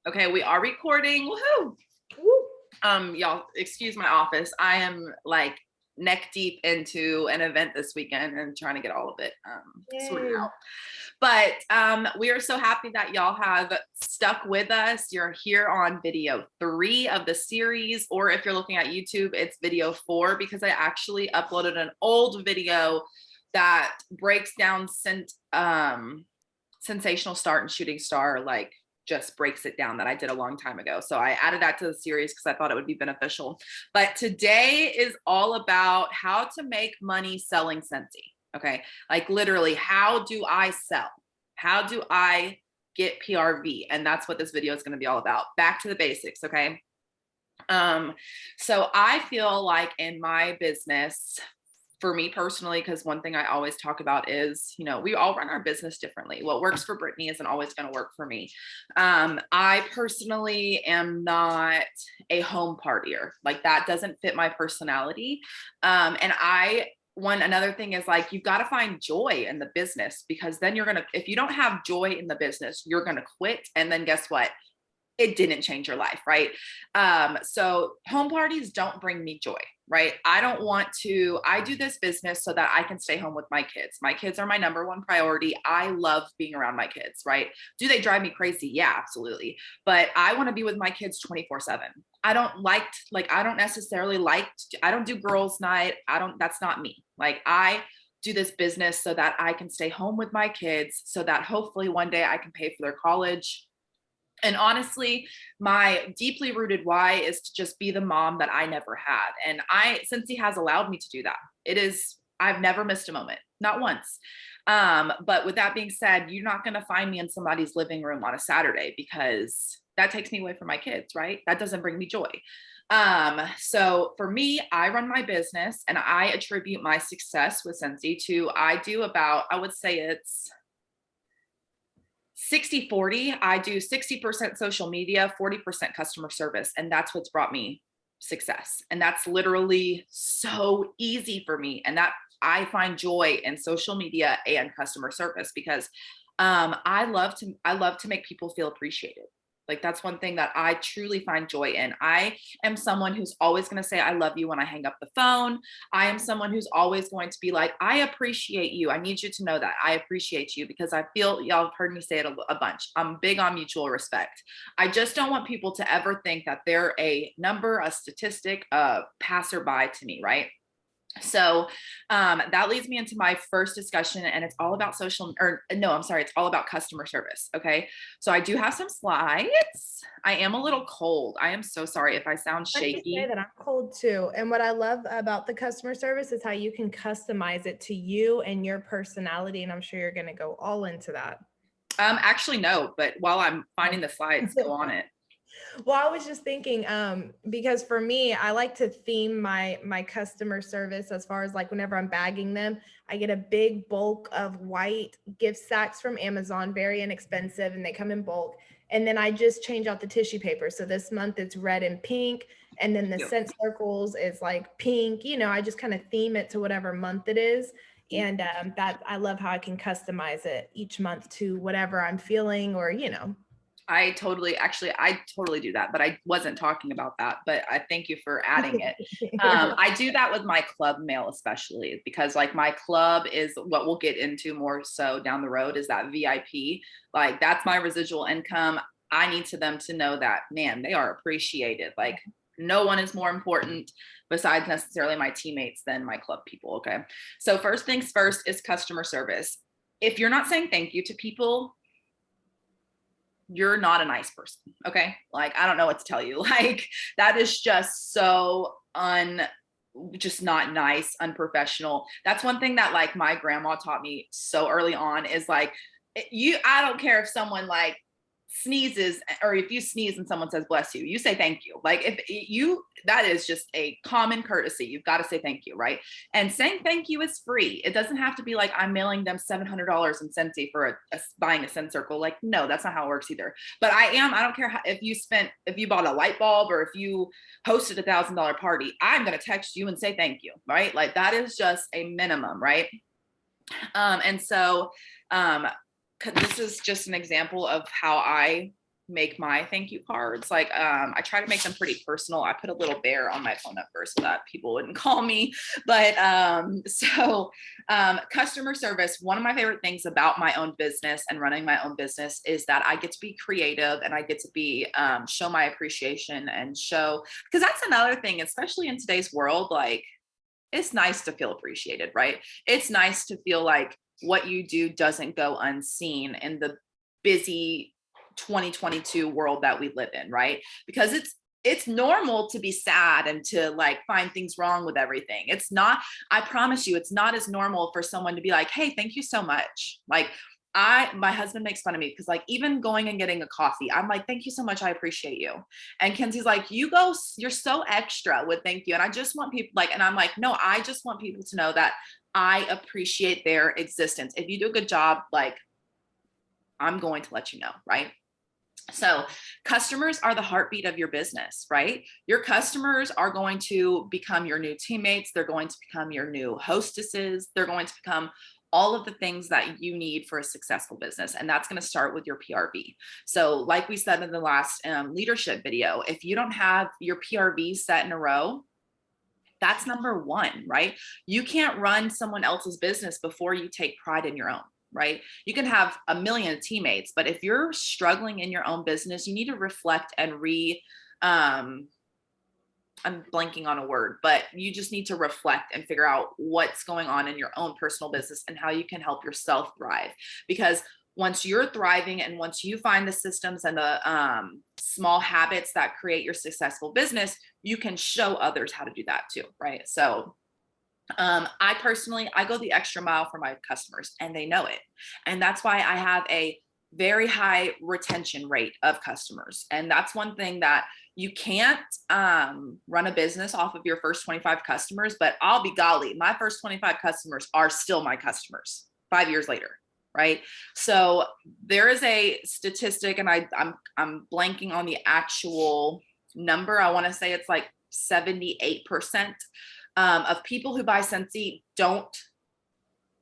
Okay, we are recording. Woohoo! Y'all, excuse my office. I am like neck deep into an event this weekend and trying to get all of it sorted out. But we are so happy that y'all have stuck with us. You're here on video 3 of the series, or if you're looking at YouTube, it's video 4, because I actually uploaded an old video that breaks down sensational start and shooting star, like just breaks it down, that I did a long time ago. So I added that to the series because I thought it would be beneficial. But today is all about how to make money selling Scentsy. Okay. Like literally, how do I sell? How do I get PRV? And that's what this video is going to be all about. Back to the basics. Okay. So I feel like in my business, for me personally, because one thing I always talk about is, we all run our business differently. What works for Brittany isn't always going to work for me. I personally am not a home partier. Like that doesn't fit my personality. Another thing is like, you've got to find joy in the business, because then if you don't have joy in the business, you're going to quit. And then guess what? It didn't change your life, right? So home parties don't bring me joy, right? I do this business so that I can stay home with my kids. My kids are my number one priority. I love being around my kids, right? Do they drive me crazy? Yeah, absolutely. But I want to be with my kids 24/7. I don't do girls' night. That's not me. Like I do this business so that I can stay home with my kids, so that hopefully one day I can pay for their college. And honestly, my deeply rooted why is to just be the mom that I never had. And Scentsy has allowed me to do that. I've never missed a moment, not once. But with that being said, you're not going to find me in somebody's living room on a Saturday, because that takes me away from my kids, right? That doesn't bring me joy. So for me, I run my business and I attribute my success with Scentsy to, I would say it's 60-40. I do 60% social media, 40% customer service. And that's what's brought me success. And that's literally so easy for me. And that I find joy in social media and customer service, because I love to make people feel appreciated. Like that's one thing that I truly find joy in. I am someone who's always going to say, I love you when I hang up the phone. I am someone who's always going to be like, I appreciate you. I need you to know that I appreciate you, because I feel y'all have heard me say it a bunch. I'm big on mutual respect. I just don't want people to ever think that they're a number, a statistic, a passerby to me. Right. So that leads me into my first discussion, and it's all about it's all about customer service. Okay. So I do have some slides. I am a little cold. I am so sorry if I sound shaky. I say that I'm cold too. And what I love about the customer service is how you can customize it to you and your personality. And I'm sure you're going to go all into that. Actually, no, but while I'm finding the slides, go on it. Well, I was just thinking, because for me, I like to theme my customer service as far as like whenever I'm bagging them, I get a big bulk of white gift sacks from Amazon, very inexpensive, and they come in bulk. And then I just change out the tissue paper. So this month it's red and pink, and then the scent circles is like pink. I just kind of theme it to whatever month it is. And that I love how I can customize it each month to whatever I'm feeling, or I totally do that, but I wasn't talking about that, but I thank you for adding it. I do that with my club mail, especially because like my club is what we'll get into more so down the road, is that VIP. Like that's my residual income. I need them to know that, man, they are appreciated. Like no one is more important besides necessarily my teammates than my club people. Okay. So first things first is customer service. If you're not saying thank you to people, you're not a nice person. Okay. Like, I don't know what to tell you. Like that is just so just not nice, unprofessional. That's one thing that like my grandma taught me so early on, is like, I don't care if someone like sneezes, or if you sneeze and someone says bless you, you say thank you. Like that is just a common courtesy. You've got to say thank you, right? And saying thank you is free. It doesn't have to be like I'm mailing them $700 in Scentsy for buying a scent circle. Like no, that's not how it works either. But I don't care if you bought a light bulb, or if you hosted $1,000 party, I'm going to text you and say thank you, right? Like that is just a minimum, right? And so this is just an example of how I make my thank you cards. Like, I try to make them pretty personal. I put a little bear on my phone number so that people wouldn't call me. But customer service, one of my favorite things about my own business and running my own business is that I get to be creative and I get to be, show my appreciation and show, because that's another thing, especially in today's world, like it's nice to feel appreciated, right? It's nice to feel like what you do doesn't go unseen in the busy 2022 world that we live in, right? Because it's normal to be sad and to like find things wrong with everything. It's not, I promise you, it's not as normal for someone to be like, hey, thank you so much. Like my husband makes fun of me because like even going and getting a coffee, I'm like, thank you so much. I appreciate you. And Kenzie's like, you're so extra with thank you. And I just want people like, and I'm like, no, I just want people to know that I appreciate their existence. If you do a good job, like I'm going to let you know, right? So customers are the heartbeat of your business, right? Your customers are going to become your new teammates. They're going to become your new hostesses. They're going to become all of the things that you need for a successful business. And that's going to start with your PRV. So like we said in the last leadership video, if you don't have your PRV set in a row, that's number one, right? You can't run someone else's business before you take pride in your own. Right? You can have a million teammates, but if you're struggling in your own business, you need to reflect and I'm blanking on a word, but you just need to reflect and figure out what's going on in your own personal business and how you can help yourself thrive. Because once you're thriving and once you find the systems and the small habits that create your successful business, you can show others how to do that too, right? So I personally, I go the extra mile for my customers and they know it. And that's why I have a very high retention rate of customers. And that's one thing that you can't run a business off of your first 25 customers, but I'll be golly, my first 25 customers are still my customers 5 years later. Right. So there is a statistic and I'm blanking on the actual number. I want to say it's like 78%. Of people who buy Scentsy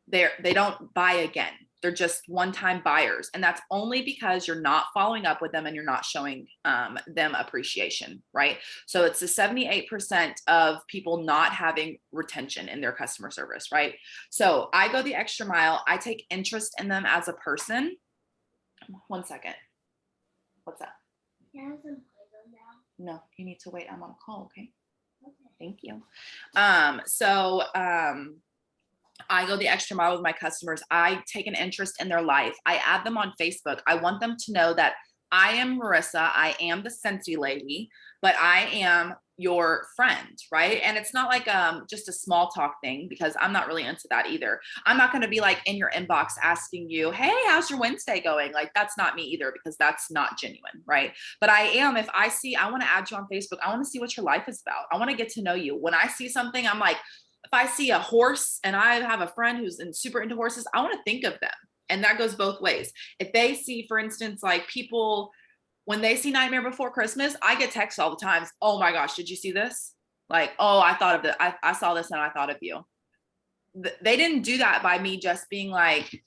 they don't buy again. They're just one-time buyers. And that's only because you're not following up with them and you're not showing them appreciation, right? So it's the 78% of people not having retention in their customer service, right? So I go the extra mile. I take interest in them as a person. 1 second. What's that? No, you need to wait. I'm on a call, okay? Thank you. I go the extra mile with my customers. I take an interest in their life. I add them on Facebook. I want them to know that I am Marissa. I am the Scentsy lady, but I am your friend, right? And it's not like just a small talk thing because I'm not really into that either. I'm not going to be like in your inbox asking you, hey, how's your Wednesday going? Like that's not me either because that's not genuine, right? But I am, if I see, I want to add you on Facebook. I want to see what your life is about. I want to get to know you. When I see something, I'm like, if I see a horse and I have a friend who's super into horses, I want to think of them. And that goes both ways. If they see, for instance, like people, when they see Nightmare Before Christmas, I get texts all the time. Oh my gosh, did you see this? Like, oh, I thought of it. I saw this and I thought of you. They didn't do that by me just being like,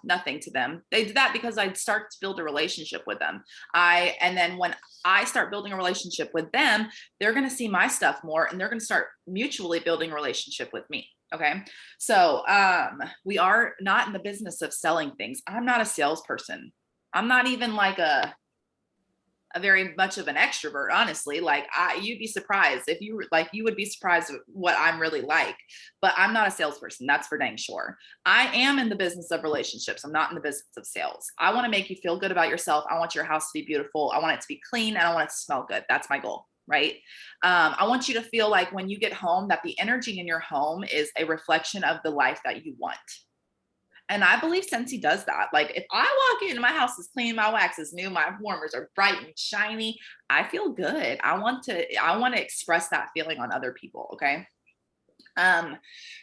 nothing to them. They did that because I'd start to build a relationship with them. And then when I start building a relationship with them, they're going to see my stuff more and they're going to start mutually building a relationship with me. Okay. So, we are not in the business of selling things. I'm not a salesperson. I'm not even like a very much of an extrovert, honestly. Like you'd be surprised if you would be surprised at what I'm really like, but I'm not a salesperson. That's for dang sure. I am in the business of relationships. I'm not in the business of sales. I want to make you feel good about yourself. I want your house to be beautiful. I want it to be clean and I want it to smell good. That's my goal. Right. I want you to feel like when you get home that the energy in your home is a reflection of the life that you want. And I believe Scentsy does that. Like if I walk in, my house is clean, my wax is new, my warmers are bright and shiny, I feel good. I want to express that feeling on other people. Okay.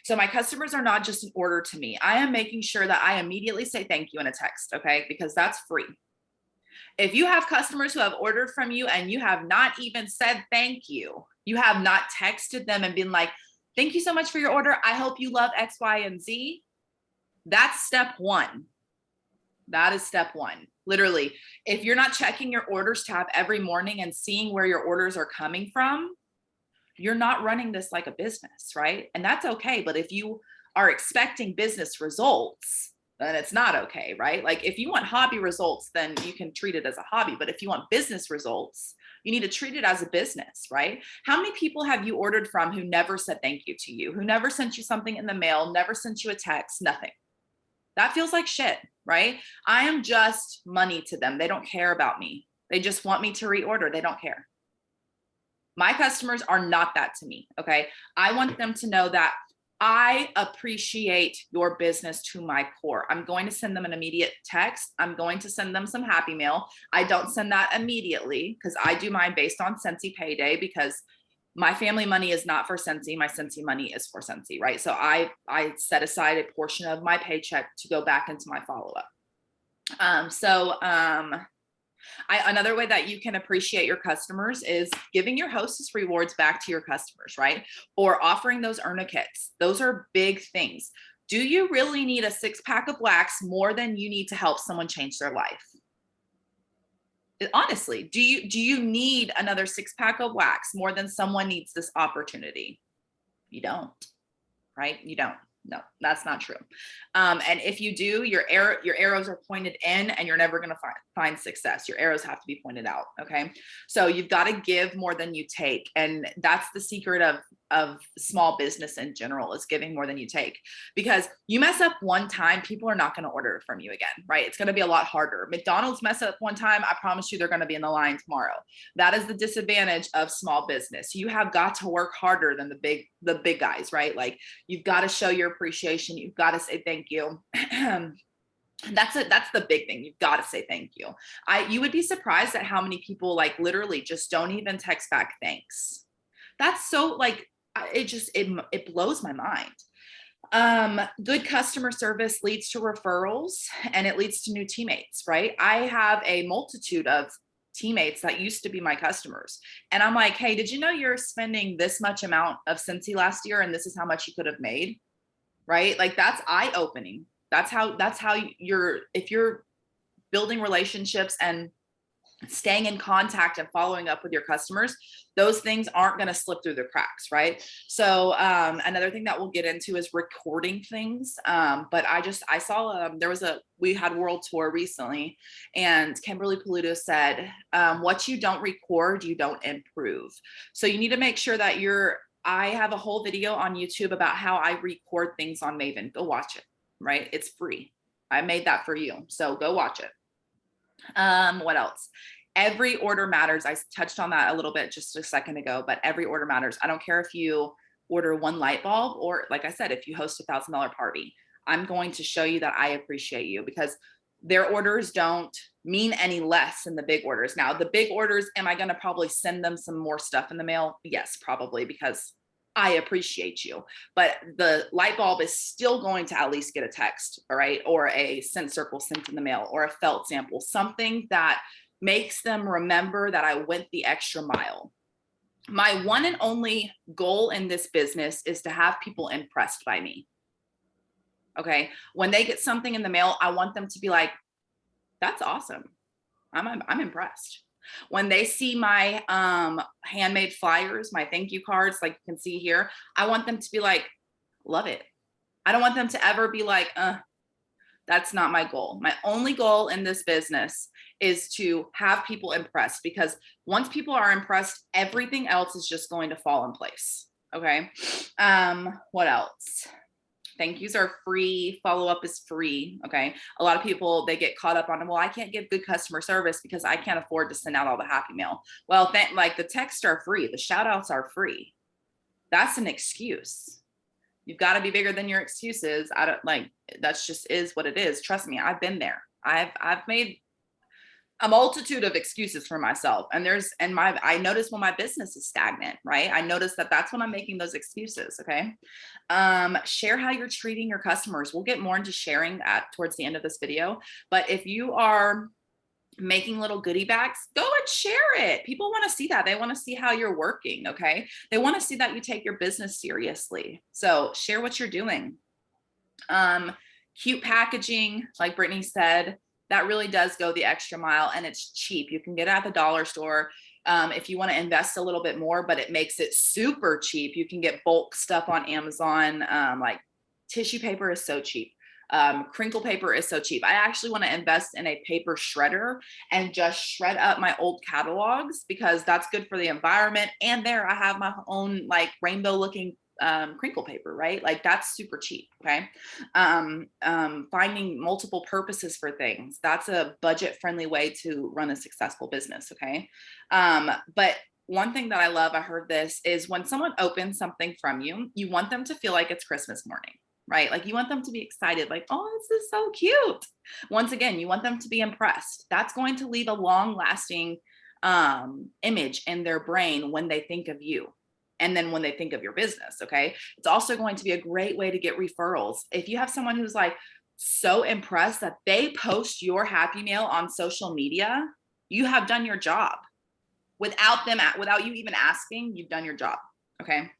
So my customers are not just an order to me. I am making sure that I immediately say thank you in a text. Okay. Because that's free. If you have customers who have ordered from you and you have not even said thank you, you have not texted them and been like, thank you so much for your order. I hope you love X, Y, and Z. That's step one. That is step one. Literally, if you're not checking your orders tab every morning and seeing where your orders are coming from, you're not running this like a business, right? And that's okay. But if you are expecting business results, then it's not okay, right? Like if you want hobby results, then you can treat it as a hobby. But if you want business results, you need to treat it as a business, right? How many people have you ordered from who never said thank you to you, who never sent you something in the mail, never sent you a text, nothing? That feels like shit, right? I am just money to them. They don't care about me. They just want me to reorder. They don't care. My customers are not that to me, okay? I want them to know that I appreciate your business to my core. I'm going to send them an immediate text. I'm going to send them some happy mail. I don't send that immediately because I do mine based on Scentsy payday, because my family money is not for Scentsy. My Scentsy money is for Scentsy, right? So I set aside a portion of my paycheck to go back into my follow-up. Another way that you can appreciate your customers is giving your hostess rewards back to your customers, right? Or offering those earn kits. Those are big things. Do you really need a 6-pack of wax more than you need to help someone change their life? Honestly, do you need another 6-pack of wax more than someone needs this opportunity? You don't, right? You don't. No, that's not true. And if you do, your arrows are pointed in and you're never going to find success. Your arrows have to be pointed out. Okay. So you've got to give more than you take. And that's the secret of small business in general, is giving more than you take, because you mess up one time, people are not going to order from you again, right? It's going to be a lot harder. McDonald's mess up one time, I promise you they're going to be in the line tomorrow. That is the disadvantage of small business. You have got to work harder than the big guys, right? Like you've got to show your appreciation. You've got to say thank you. That's it. That's the big thing. You've got to say thank you. You would be surprised at how many people like literally just don't even text back thanks. That's so like, it blows my mind. Good customer service leads to referrals and it leads to new teammates, right? I have a multitude of teammates that used to be my customers. And I'm like, hey, did you know you're spending this much amount of Scentsy last year and this is how much you could have made? Right? Like that's eye-opening. That's how if you're building relationships and staying in contact and following up with your customers, those things aren't going to slip through the cracks, right? So another thing that we'll get into is recording things. But I saw we had World Tour recently, and Kimberly Paluto said, what you don't record, you don't improve. So you need to make sure that I have a whole video on YouTube about how I record things on Maven. Go watch it, right? It's free. I made that for you. So go watch it. What else? Every order matters. I touched on that a little bit just a second ago, but every order matters. I don't care if you order one light bulb or, like I said, if you host $1,000 party, I'm going to show you that I appreciate you, because their orders don't mean any less than the big orders. Now, the big orders, am I going to probably send them some more stuff in the mail? Yes, probably, because I appreciate you. But the light bulb is still going to at least get a text, all right, or a scent circle sent in the mail, or a felt sample, something that makes them remember that I went the extra mile. My one and only goal in this business is to have people impressed by me. Okay. When they get something in the mail, I want them to be like, that's awesome. I'm impressed. When they see my handmade flyers, my thank you cards, like you can see here, I want them to be like, love it. I don't want them to ever be like, that's not my goal. My only goal in this business is to have people impressed, because once people are impressed, everything else is just going to fall in place. Okay. What else? Thank yous are free. Follow-up is free. Okay. A lot of people, they get caught up on, well, I can't give good customer service because I can't afford to send out all the happy mail. Well, like the texts are free. The shout outs are free. That's an excuse. You've got to be bigger than your excuses. That's just is what it is. Trust me. I've been there. I've made a multitude of excuses for myself. I notice when my business is stagnant, right? I notice that that's when I'm making those excuses. Okay. Share how you're treating your customers. We'll get more into sharing towards the end of this video. But if you are making little goodie bags, go and share it. People want to see that. They want to see how you're working. Okay. They want to see that you take your business seriously. So share what you're doing. Cute packaging, like Brittany said, that really does go the extra mile, and it's cheap. You can get it at the dollar store. If you want to invest a little bit more, but it makes it super cheap. You can get bulk stuff on Amazon. Like tissue paper is so cheap. Crinkle paper is so cheap. I actually want to invest in a paper shredder and just shred up my old catalogs, because that's good for the environment. And there I have my own like rainbow looking crinkle paper, right? Like that's super cheap. Okay. Finding multiple purposes for things. That's a budget friendly way to run a successful business. Okay. But one thing that I love, I heard this, is when someone opens something from you, you want them to feel like it's Christmas morning, right? Like you want them to be excited, like, oh, this is so cute. Once again, you want them to be impressed. That's going to leave a long lasting image in their brain when they think of you. And then when they think of your business, okay? It's also going to be a great way to get referrals. If you have someone who's like so impressed that they post your happy mail on social media, you have done your job. Without you even asking, you've done your job, okay?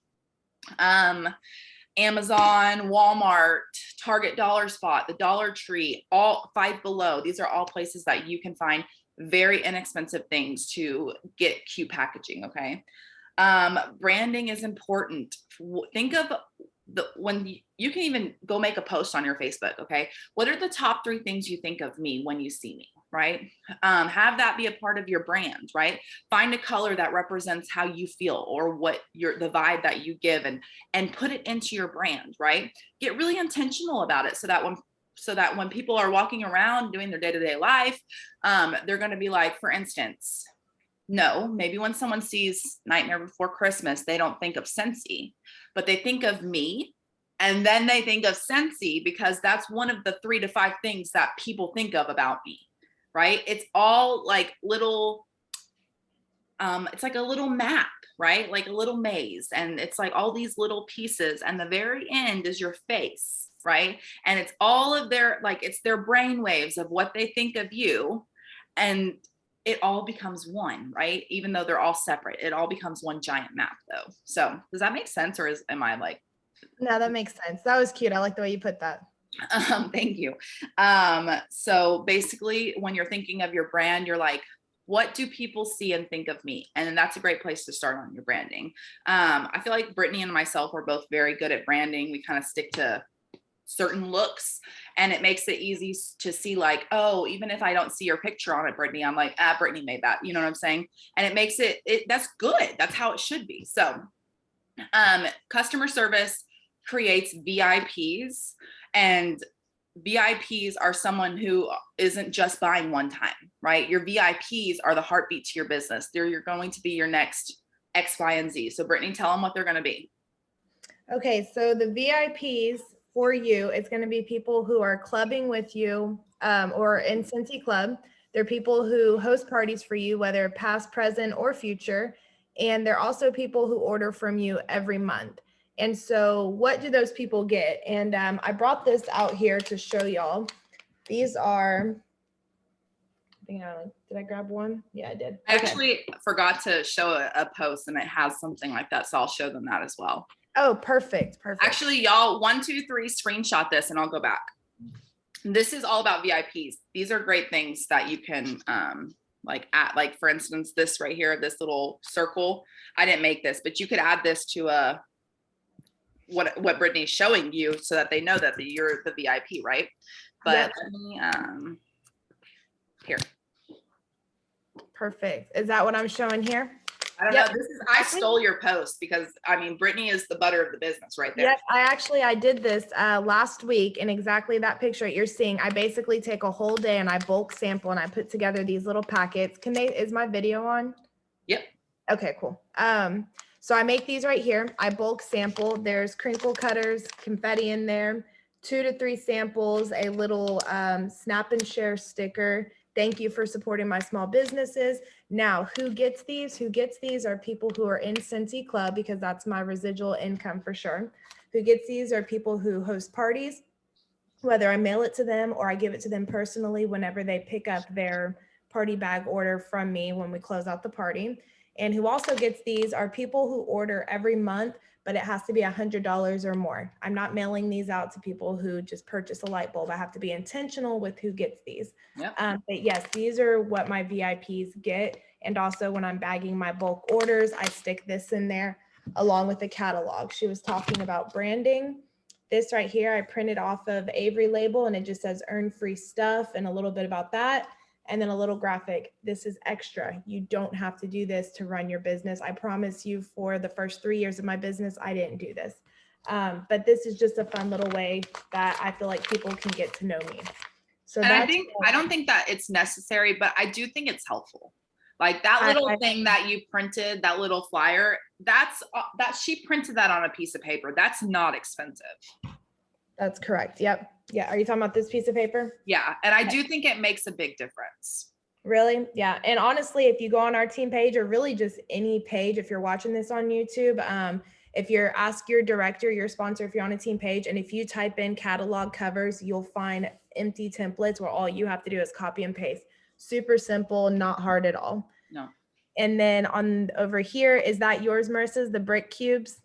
Amazon, Walmart, Target, Dollar Spot, the Dollar Tree, all Five Below. These are all places that you can find very inexpensive things to get cute packaging, okay? Branding is important. Think of when you can even go make a post on your Facebook, okay? What are the top 3 things you think of me when you see me, right? Have that be a part of your brand, right? Find a color that represents how you feel or what the vibe that you give, and put it into your brand, right? Get really intentional about it so that when people are walking around doing their day-to-day life, they're going to be like, for instance, no, maybe when someone sees Nightmare Before Christmas, they don't think of Scentsy, but they think of me, and then they think of Scentsy because that's one of the 3 to 5 things that people think of about me, right? It's all like little, it's like a little map, right? Like a little maze, and it's like all these little pieces, and the very end is your face, right? And it's all of their, like, it's their brain waves of what they think of you, and it all becomes one, right? Even though they're all separate, it all becomes one giant map though. So does that make sense, or am I like? No, that makes sense. That was cute. I like the way you put that. Thank you. So basically when you're thinking of your brand, you're like, what do people see and think of me? And that's a great place to start on your branding. I feel like Brittany and myself are both very good at branding. We kind of stick to certain looks, and it makes it easy to see, like, oh, even if I don't see your picture on it, Brittany, I'm like, Brittany made that, you know what I'm saying? And it makes it that's good. That's how it should be. So customer service creates VIPs, and VIPs are someone who isn't just buying one time, right? Your VIPs are the heartbeat to your business. You're going to be your next X, Y, and Z. So Brittany, tell them what they're going to be. Okay, so the VIPs for you, it's going to be people who are clubbing with you or in Scentsy Club. They're people who host parties for you, whether past, present, or future. And they're also people who order from you every month. And so what do those people get? And I brought this out here to show y'all. These are, did I grab one? Yeah, I did. I actually forgot to show a post, and it has something like that. So I'll show them that as well. Oh, perfect. Perfect. Actually, y'all, 1, 2, 3, screenshot this and I'll go back. This is all about VIPs. These are great things that you can like for instance, this right here, this little circle. I didn't make this, but you could add this to what Brittany's showing you so that they know that you're the VIP, right? But let me here. Perfect. Is that what I'm showing here? I don't know. I stole your post because I mean, Brittany is the butter of the business right there. Yep. I did this last week, and exactly that picture that you're seeing. I basically take a whole day and I bulk sample and I put together these little packets. Is my video on? Yep. Okay, cool. So I make these right here. I bulk sample. There's crinkle cutters, confetti in there, 2 to 3 samples, a little snap and share sticker. Thank you for supporting my small businesses. Now, who gets these? Who gets these are people who are in Scentsy Club, because that's my residual income for sure. Who gets these are people who host parties, whether I mail it to them or I give it to them personally whenever they pick up their party bag order from me when we close out the party. And who also gets these are people who order every month, but it has to be $100 or more. I'm not mailing these out to people who just purchase a light bulb. I have to be intentional with who gets these. Yep. But yes, these are what my VIPs get. And also when I'm bagging my bulk orders, I stick this in there along with the catalog. She was talking about branding. This right here, I printed off of Avery label, and it just says earn free stuff and a little bit about that. And then a little graphic. This is extra. You don't have to do this to run your business. I promise you, for the first 3 years of my business, I didn't do this. But this is just a fun little way that I feel like people can get to know me. So and I don't think that it's necessary, but I do think it's helpful. Like that little thing that you printed, that little flyer, that she printed that on a piece of paper. That's not expensive. That's correct. Yep. Yeah. Are you talking about this piece of paper? Yeah. And I do think it makes a big difference. Really? Yeah. And honestly, if you go on our team page, or really just any page, if you're watching this on YouTube, if you're ask your director, your sponsor, if you're on a team page, and if you type in catalog covers, you'll find empty templates where all you have to do is copy and paste. Super simple, not hard at all. No. And then on over here, is that yours, Marissa's, the brick cubes?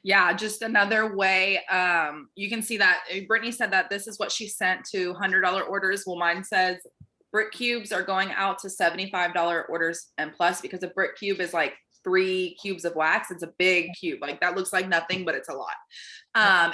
Yeah, just another way. You can see that Brittany said that this is what she sent to $100 orders. Well, mine says brick cubes are going out to $75 orders and plus, because a brick cube is like 3 cubes of wax. It's a big cube. Like that looks like nothing, but it's a lot.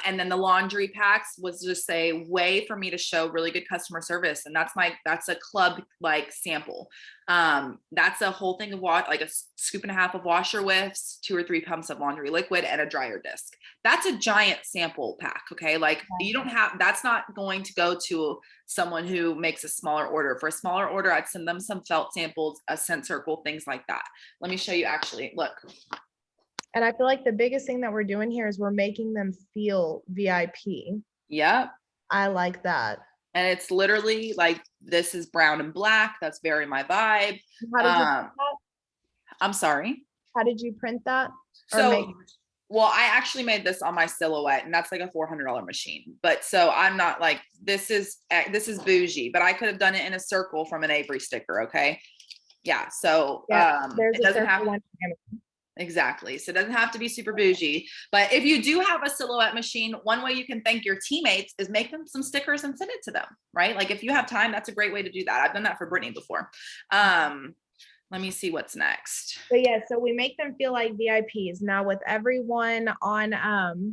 And then the laundry packs was just a way for me to show really good customer service. And that's a club like sample. That's a whole thing of like a scoop and a half of washer whiffs, 2 or 3 pumps of laundry liquid, and a dryer disc. That's a giant sample pack. Okay. Like you don't have, that's not going to go to someone who makes a smaller order. For a smaller order, I'd send them some felt samples, a scent circle, things like that. Let me show you actually, look. And I feel like the biggest thing that we're doing here is we're making them feel VIP. Yep. I like that. And it's literally like, this is brown and black. That's very my vibe. How did you print that? I'm sorry. How did you print that? Well, I actually made this on my Silhouette, and that's like a $400 machine. But so I'm not like, this is bougie, but I could have done it in a circle from an Avery sticker. Okay. Yeah. So there's it doesn't have exactly. So it doesn't have to be super bougie, but if you do have a Silhouette machine, one way you can thank your teammates is make them some stickers and send it to them, right? Like if you have time, that's a great way to do that. I've done that for Brittany before. Let me see what's next. So yeah, so we make them feel like VIPs. Now with everyone on the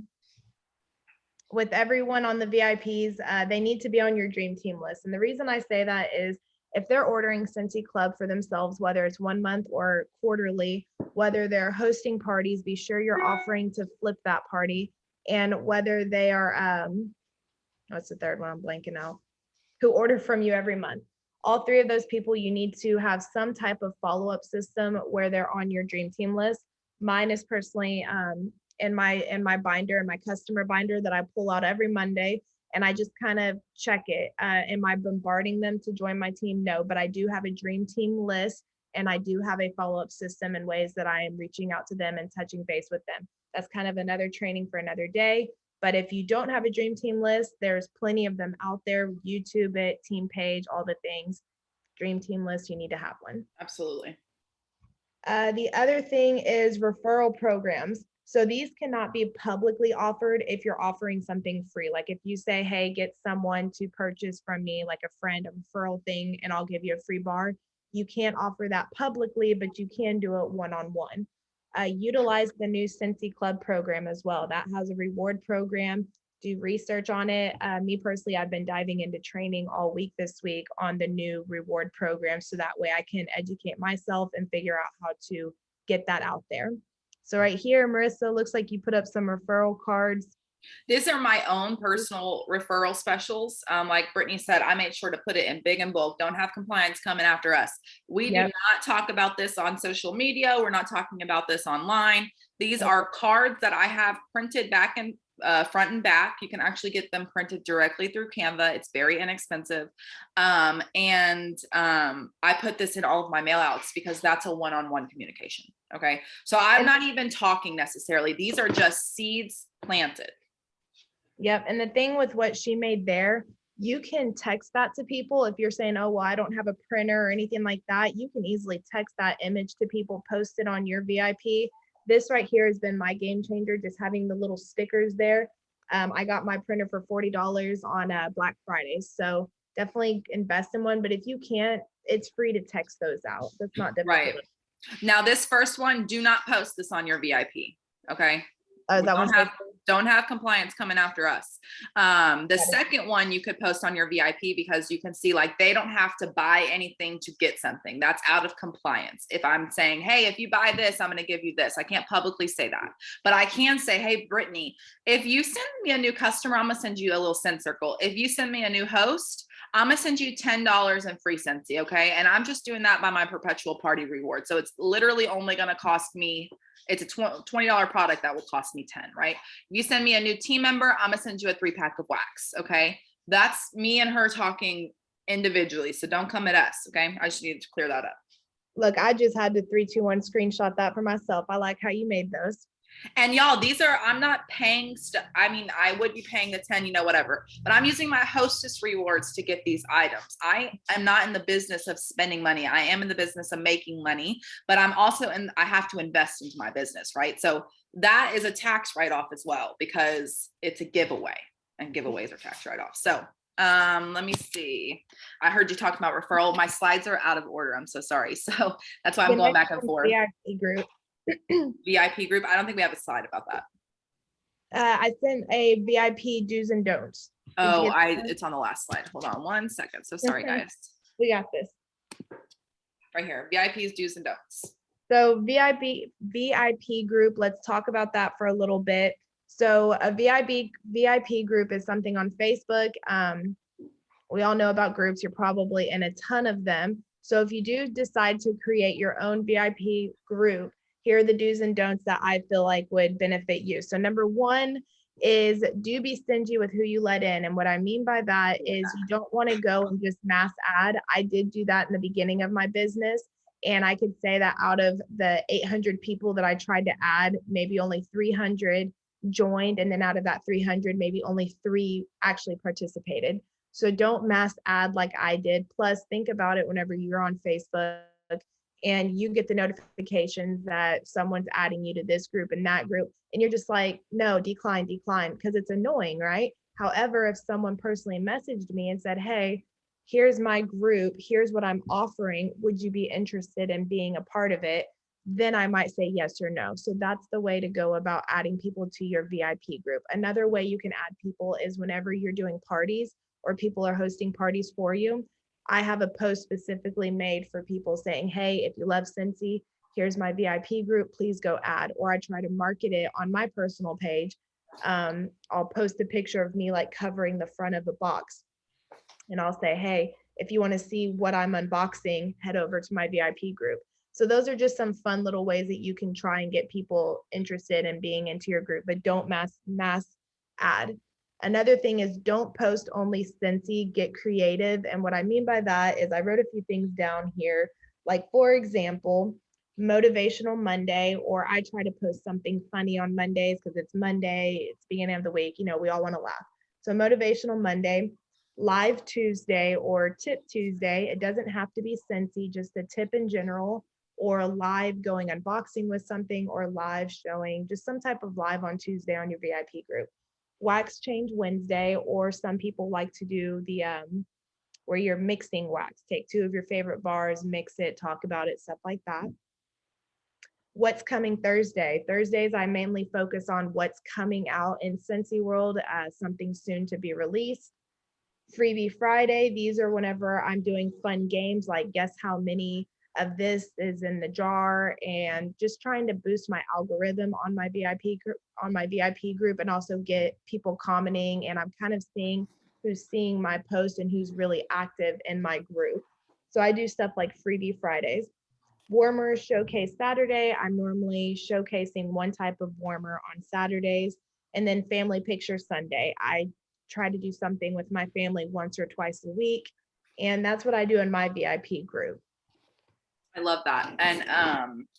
VIPs, they need to be on your dream team list. And the reason I say that is if they're ordering Scentsy Club for themselves, whether it's 1 month or quarterly, whether they're hosting parties, be sure you're offering to flip that party. And whether they are, what's the third one? I'm blanking out. Who order from you every month. All 3 of those people, you need to have some type of follow-up system where they're on your dream team list. Mine is personally in my binder, in my customer binder that I pull out every Monday. And I just kind of check it. Am I bombarding them to join my team? No, but I do have a dream team list, and I do have a follow-up system in ways that I am reaching out to them and touching base with them. That's kind of another training for another day. But if you don't have a dream team list, there's plenty of them out there. YouTube it, team page, all the things. Dream team list, you need to have one. Absolutely. The other thing is referral programs. So these cannot be publicly offered if you're offering something free. Like if you say, hey, get someone to purchase from me, like a friend, a referral thing, and I'll give you a free bar. You can't offer that publicly, but you can do it one-on-one. Utilize the new Scentsy Club program as well. That has a reward program. Do research on it. Me personally, I've been diving into training all week this week on the new reward program. So that way I can educate myself and figure out how to get that out there. So right here, Marissa, looks like you put up some referral cards. These are my own personal referral specials. Like Brittany said, I made sure to put it in big and bulk. Don't have compliance coming after us. We do not talk about this on social media. We're not talking about this online. These are cards that I have printed back and front and back. You can actually get them printed directly through Canva. It's very inexpensive. I put this in all of my mail outs because that's a one-on-one communication. Okay. So I'm not even talking necessarily. These are just seeds planted. Yep. And the thing with what she made there, you can text that to people. If you're saying, oh, well, I don't have a printer or anything like that, you can easily text that image to people, post it on your VIP, This right here has been my game changer, just having the little stickers there. I got my printer for $40 on Black Friday. So definitely invest in one. But if you can't, it's free to text those out. That's not difficult. Right. Now, this first one, do not post this on your VIP. Okay. That Don't have compliance coming after us. The second one you could post on your VIP because you can see like they don't have to buy anything to get something. That's out of compliance. If I'm saying, hey, if you buy this, I'm going to give you this. I can't publicly say that, but I can say, hey, Brittany, if you send me a new customer, I'm going to send you a little send circle. If you send me a new host, I'm going to send you $10 in free Scentsy. Okay. And I'm just doing that by my perpetual party reward. So it's literally only going to cost me, it's a $20 product that will cost me 10, right? If you send me a new team member, I'm gonna send you a 3-pack of wax. Okay. That's me and her talking individually. So don't come at us. Okay. I just need to clear that up. Look, I just had to 3, 2, 1 screenshot that for myself. I like how you made those. And y'all, these are, I'm not paying I mean, I would be paying the 10, whatever, but I'm using my hostess rewards to get these items. I am not in the business of spending money. I am in the business of making money, but I'm also I have to invest into my business, right? So that is a tax write-off as well, because it's a giveaway and giveaways are tax write-offs. So let me see. I heard you talk about referral. My slides are out of order. I'm so sorry. So that's why I'm going back and forth. VIP group. VIP group. I don't think we have a slide about that. I sent a VIP do's and don'ts. Oh, it's on the last slide. Hold on 1 second. So sorry, guys. We got this. Right here. VIP's do's and don'ts. So VIP group, let's talk about that for a little bit. So a VIP group is something on Facebook. We all know about groups. You're probably in a ton of them. So if you do decide to create your own VIP group, here are the do's and don'ts that I feel like would benefit you. So number 1 is do be stingy with who you let in. And what I mean by that is you don't want to go and just mass add. I did do that in the beginning of my business. And I could say that out of the 800 people that I tried to add, maybe only 300 joined. And then out of that 300, maybe only 3 actually participated. So don't mass add like I did. Plus, think about it whenever you're on Facebook and you get the notifications that someone's adding you to this group and that group, and you're just like, no, decline, because it's annoying, right? However, if someone personally messaged me and said, hey, here's my group, here's what I'm offering, would you be interested in being a part of it? Then I might say yes or no. So that's the way to go about adding people to your VIP group. Another way you can add people is whenever you're doing parties or people are hosting parties for you. I have a post specifically made for people saying, hey, if you love Scentsy, here's my VIP group, please go add. Or I try to market it on my personal page. I'll post a picture of me like covering the front of the box. And I'll say, hey, if you want to see what I'm unboxing, head over to my VIP group. So those are just some fun little ways that you can try and get people interested in being into your group, but don't mass add. Another thing is don't post only Scentsy, get creative. And what I mean by that is I wrote a few things down here. Like, for example, Motivational Monday, or I try to post something funny on Mondays because it's Monday, it's beginning of the week, we all want to laugh. So Motivational Monday, Live Tuesday, or Tip Tuesday. It doesn't have to be Scentsy, just a tip in general, or a live going unboxing with something, or live showing, just some type of live on Tuesday on your VIP group. Wax Change Wednesday, or some people like to do the where you're mixing wax. Take 2 of your favorite bars, mix it, talk about it, stuff like that. What's Coming Thursday. Thursdays, I mainly focus on what's coming out in Scentsy world as something soon to be released. Freebie Friday, these are whenever I'm doing fun games like guess how many of this is in the jar, and just trying to boost my algorithm on my VIP group and also get people commenting, and I'm kind of seeing who's seeing my post and who's really active in my group. So I do stuff like Freebie Fridays. Warmer Showcase Saturday, I'm normally showcasing one type of warmer on Saturdays. And then Family Picture Sunday, I try to do something with my family once or twice a week, and that's what I do in my VIP group. I love that. And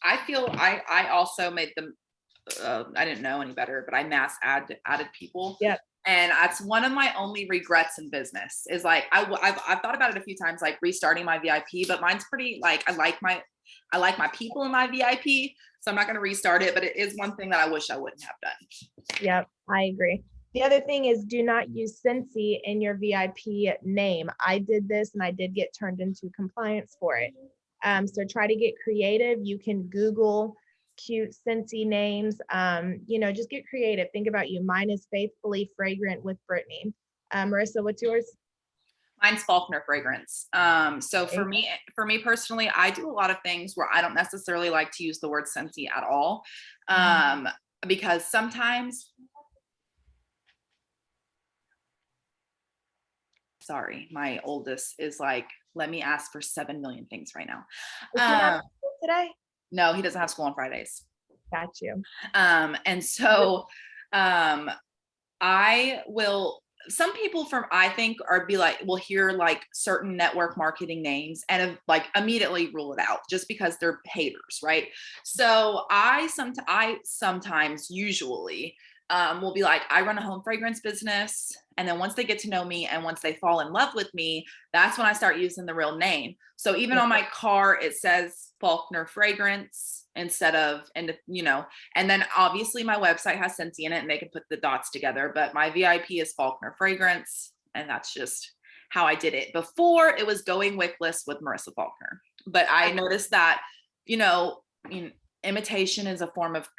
I feel I also made them, I didn't know any better, but I mass added people. Yep. And that's one of my only regrets in business is like, I've thought about it a few times, like restarting my VIP, but mine's pretty like, I like I like my people in my VIP, so I'm not going to restart it, but it is one thing that I wish I wouldn't have done. Yep, I agree. The other thing is do not use Scentsy in your VIP name. I did this and I did get turned into compliance for it. So try to get creative. You can Google cute Scentsy names. Just get creative. Think about you. Mine is Faithfully Fragrant with Brittany. Marissa, what's yours? Mine's Faulkner Fragrance. So for me personally, I do a lot of things where I don't necessarily like to use the word Scentsy at all. Because sometimes, sorry, my oldest is like, let me ask for 7 million things right now. Today? No, he doesn't have school on Fridays. Got you. And so I will, some people I think will hear like certain network marketing names and like immediately rule it out just because they're haters, right? So I sometimes usually will be like, I run a home fragrance business. And then once they get to know me and once they fall in love with me, that's when I start using the real name. So even on my car, it says Faulkner Fragrance instead of, and then obviously my website has Scentsy in it and they can put the dots together, but my VIP is Faulkner Fragrance. And that's just how I did it. Before it was Going Wickless with Marissa Faulkner. But I noticed that, imitation is a form of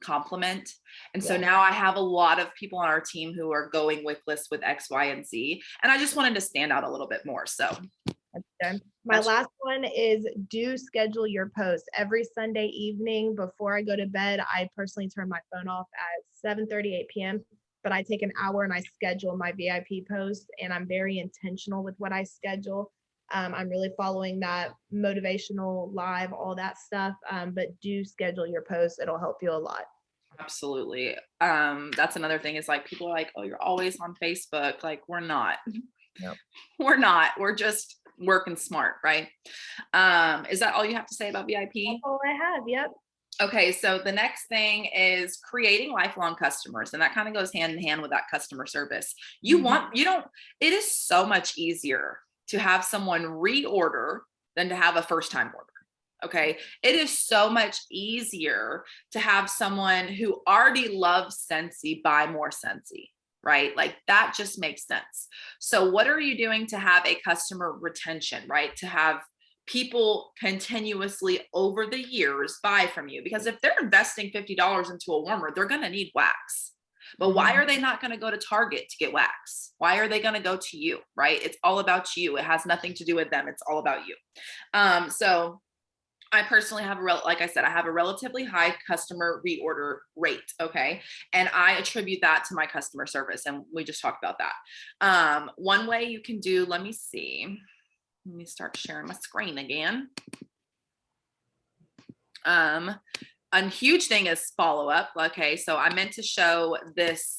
compliment. And so now I have a lot of people on our team who are going Wickless with X, Y, and Z. And I just wanted to stand out a little bit more. So that's good. My last one is do schedule your posts. Every Sunday evening before I go to bed, I personally turn my phone off at 7:30, 8 p.m. But I take an hour and I schedule my VIP posts, and I'm very intentional with what I schedule. I'm really following that motivational live, all that stuff. But do schedule your posts. It'll help you a lot. Absolutely. That's another thing is like, people are like, oh, you're always on Facebook. Like, we're not. Nope. We're not. We're just working smart, right? Is that all you have to say about VIP? That's all I have. Yep. Okay, so the next thing is creating lifelong customers, and that kind of goes hand in hand with that customer service. It is so much easier to have someone reorder than to have a first-time order. Okay, it is so much easier to have someone who already loves Scentsy buy more Scentsy, right? Like that just makes sense. So what are you doing to have a customer retention, right? To have people continuously over the years buy from you, because if they're investing $50 into a warmer, they're going to need wax. But why are they not going to go to Target to get wax? Why are they going to go to you, right? It's all about you. It has nothing to do with them. It's all about you. So I personally have I have a relatively high customer reorder rate. Okay. And I attribute that to my customer service. And we just talked about that. One way you can do, let me see. Let me start sharing my screen again. A huge thing is follow up. Okay. So I meant to show this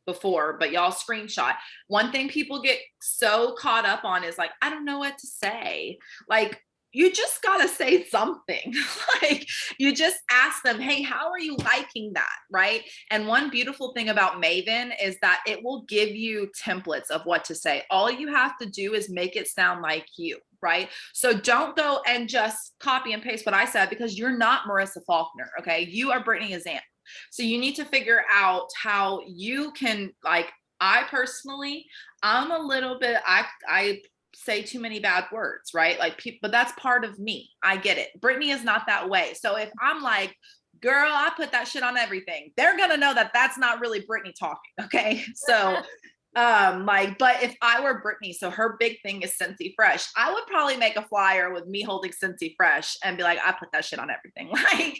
before, but y'all screenshot. One thing people get so caught up on is like, I don't know what to say. Like, you just got to say something. Like, you just ask them, hey, how are you liking that? Right. And one beautiful thing about Maven is that it will give you templates of what to say. All you have to do is make it sound like you. Right. So don't go and just copy and paste what I said, because you're not Marissa Faulkner. Okay. You are Brittany Azant. So you need to figure out how you can, like, I personally, I'm a little bit, I say too many bad words, right? Like people, but that's part of me. I get it. Brittany is not that way. So if I'm like, girl, I put that shit on everything, they're going to know that that's not really Brittany talking. Okay. So, but if I were Brittany, so her big thing is Scentsy Fresh, I would probably make a flyer with me holding Scentsy Fresh and be like, I put that shit on everything. Like,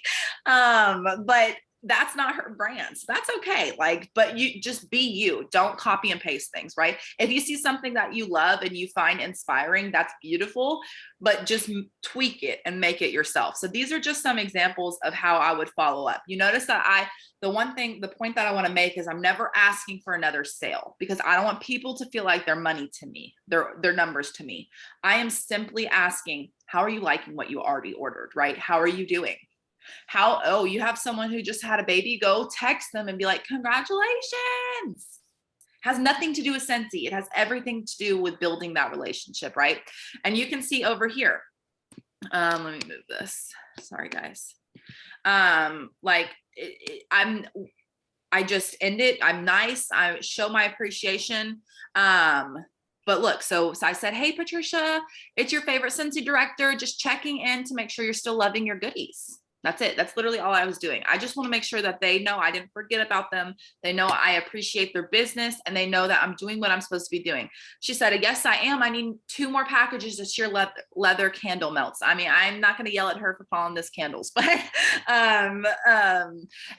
but that's not her brand. So that's okay. Like, but you just be you. Don't copy and paste things, right? If you see something that you love and you find inspiring, that's beautiful, but just tweak it and make it yourself. So these are just some examples of how I would follow up. You notice that the point that I want to make is I'm never asking for another sale, because I don't want people to feel like they're money to me, they're numbers to me. I am simply asking, how are you liking what you already ordered, right? How are you doing? You have someone who just had a baby, go text them and be like, congratulations. Has nothing to do with Scentsy. It has everything to do with building that relationship, right? And you can see over here, Let me move this. Sorry, guys. Like I just end it. I'm nice. I show my appreciation. But look, so I said, hey, Patricia, it's your favorite Scentsy director, just checking in to make sure you're still loving your goodies. That's it. That's literally all I was doing. I just want to make sure that they know I didn't forget about them. They know I appreciate their business, and they know that I'm doing what I'm supposed to be doing. She said, yes, I am. I need 2 more packages of sheer leather candle melts. I mean, I'm not going to yell at her for calling this candles, but, and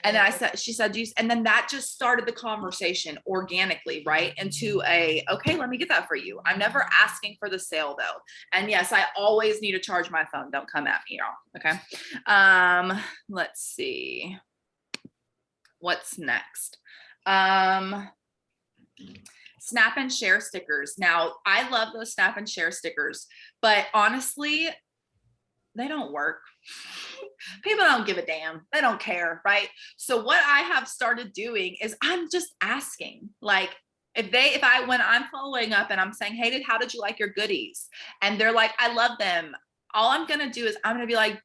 then she said, and then that just started the conversation organically, right? Into okay, let me get that for you. I'm never asking for the sale though. And yes, I always need to charge my phone. Don't come at me, y'all. Okay. Let's see. What's next? Snap and share stickers. Now, I love those snap and share stickers, but honestly, they don't work. People don't give a damn. They don't care, right? So what I have started doing is I'm just asking, like, when I'm following up and I'm saying, hey, how did you like your goodies? And they're like, I love them. All I'm going to do is I'm going to be like,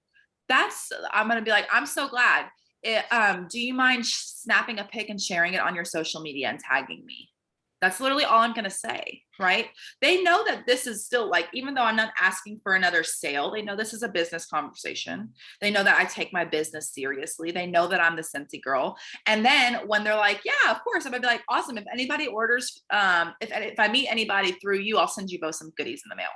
I'm so glad. Do you mind snapping a pic and sharing it on your social media and tagging me? That's literally all I'm going to say, right? They know that this is still, like, even though I'm not asking for another sale, they know this is a business conversation. They know that I take my business seriously. They know that I'm the Scentsy girl. And then when they're like, yeah, of course, I'm going to be like, awesome. If anybody orders, if I meet anybody through you, I'll send you both some goodies in the mail.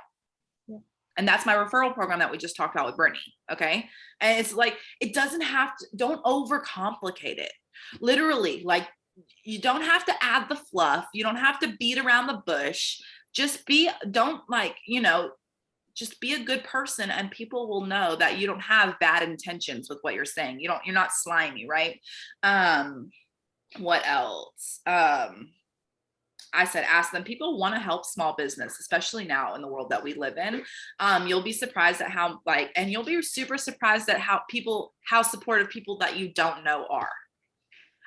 And that's my referral program that we just talked about with Brittany. Okay. And it's like, it doesn't have to, don't overcomplicate it. Literally, like, you don't have to add the fluff. You don't have to beat around the bush. Just be a good person, and people will know that you don't have bad intentions with what you're saying. You're not slimy, right? What else? I said, ask them. People want to help small business, especially now in the world that we live in. You'll be surprised at and you'll be super surprised at how supportive people that you don't know are.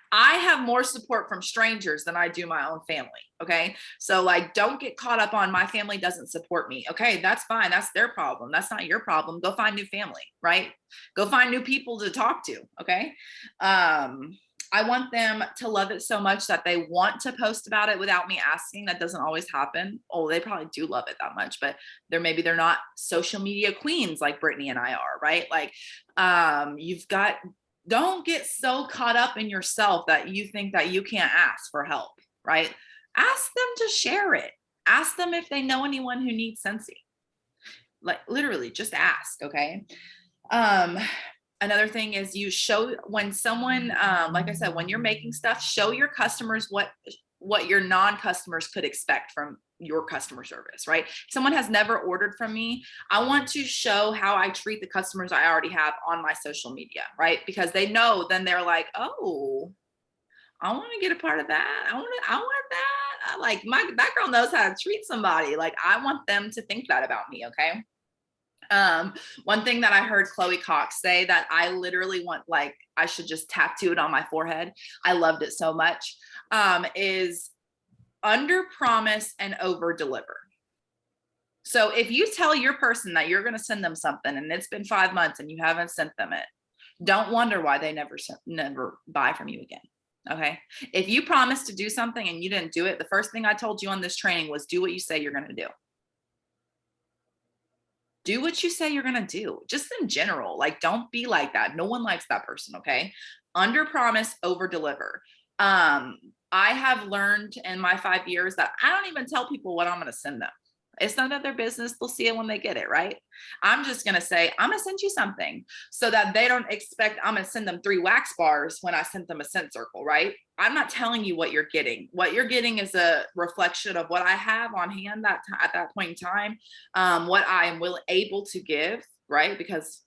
I have more support from strangers than I do my own family. Okay. So, like, don't get caught up on my family doesn't support me. Okay. That's fine. That's their problem. That's not your problem. Go find new family, right? Go find new people to talk to. Okay. I want them to love it so much that they want to post about it without me asking. That doesn't always happen. Oh, they probably do love it that much, but they're not social media queens like Brittany and I are, right? Like, don't get so caught up in yourself that you think that you can't ask for help, right? Ask them to share it. Ask them if they know anyone who needs Scentsy. Like, literally, just ask, okay? Another thing is you show when someone, like I said, when you're making stuff, show your customers what your non-customers could expect from your customer service, right? If someone has never ordered from me, I want to show how I treat the customers I already have on my social media, right? Because they know, then they're like, oh, I want to get a part of that. I want that. That girl knows how to treat somebody. Like, I want them to think that about me. Okay. One thing that I heard Chloe Cox say that I literally want, like, I should just tattoo it on my forehead. I loved it so much. Is under promise and over deliver. So if you tell your person that you're going to send them something and it's been 5 months and you haven't sent them it, don't wonder why they never buy from you again. Okay. If you promised to do something and you didn't do it, the first thing I told you on this training was do what you say you're going to do. Do what you say you're going to do, just in general. Like, don't be like that. No one likes that person. Okay. Under promise, over deliver. I have learned in my 5 years that I don't even tell people what I'm going to send them. It's none of their business. They'll see it when they get it, right? I'm just going to say, I'm going to send you something so that they don't expect I'm going to send them 3 wax bars when I sent them a scent circle, right? I'm not telling you what you're getting. What you're getting is a reflection of what I have on hand at that point in time, what I am able to give, right? Because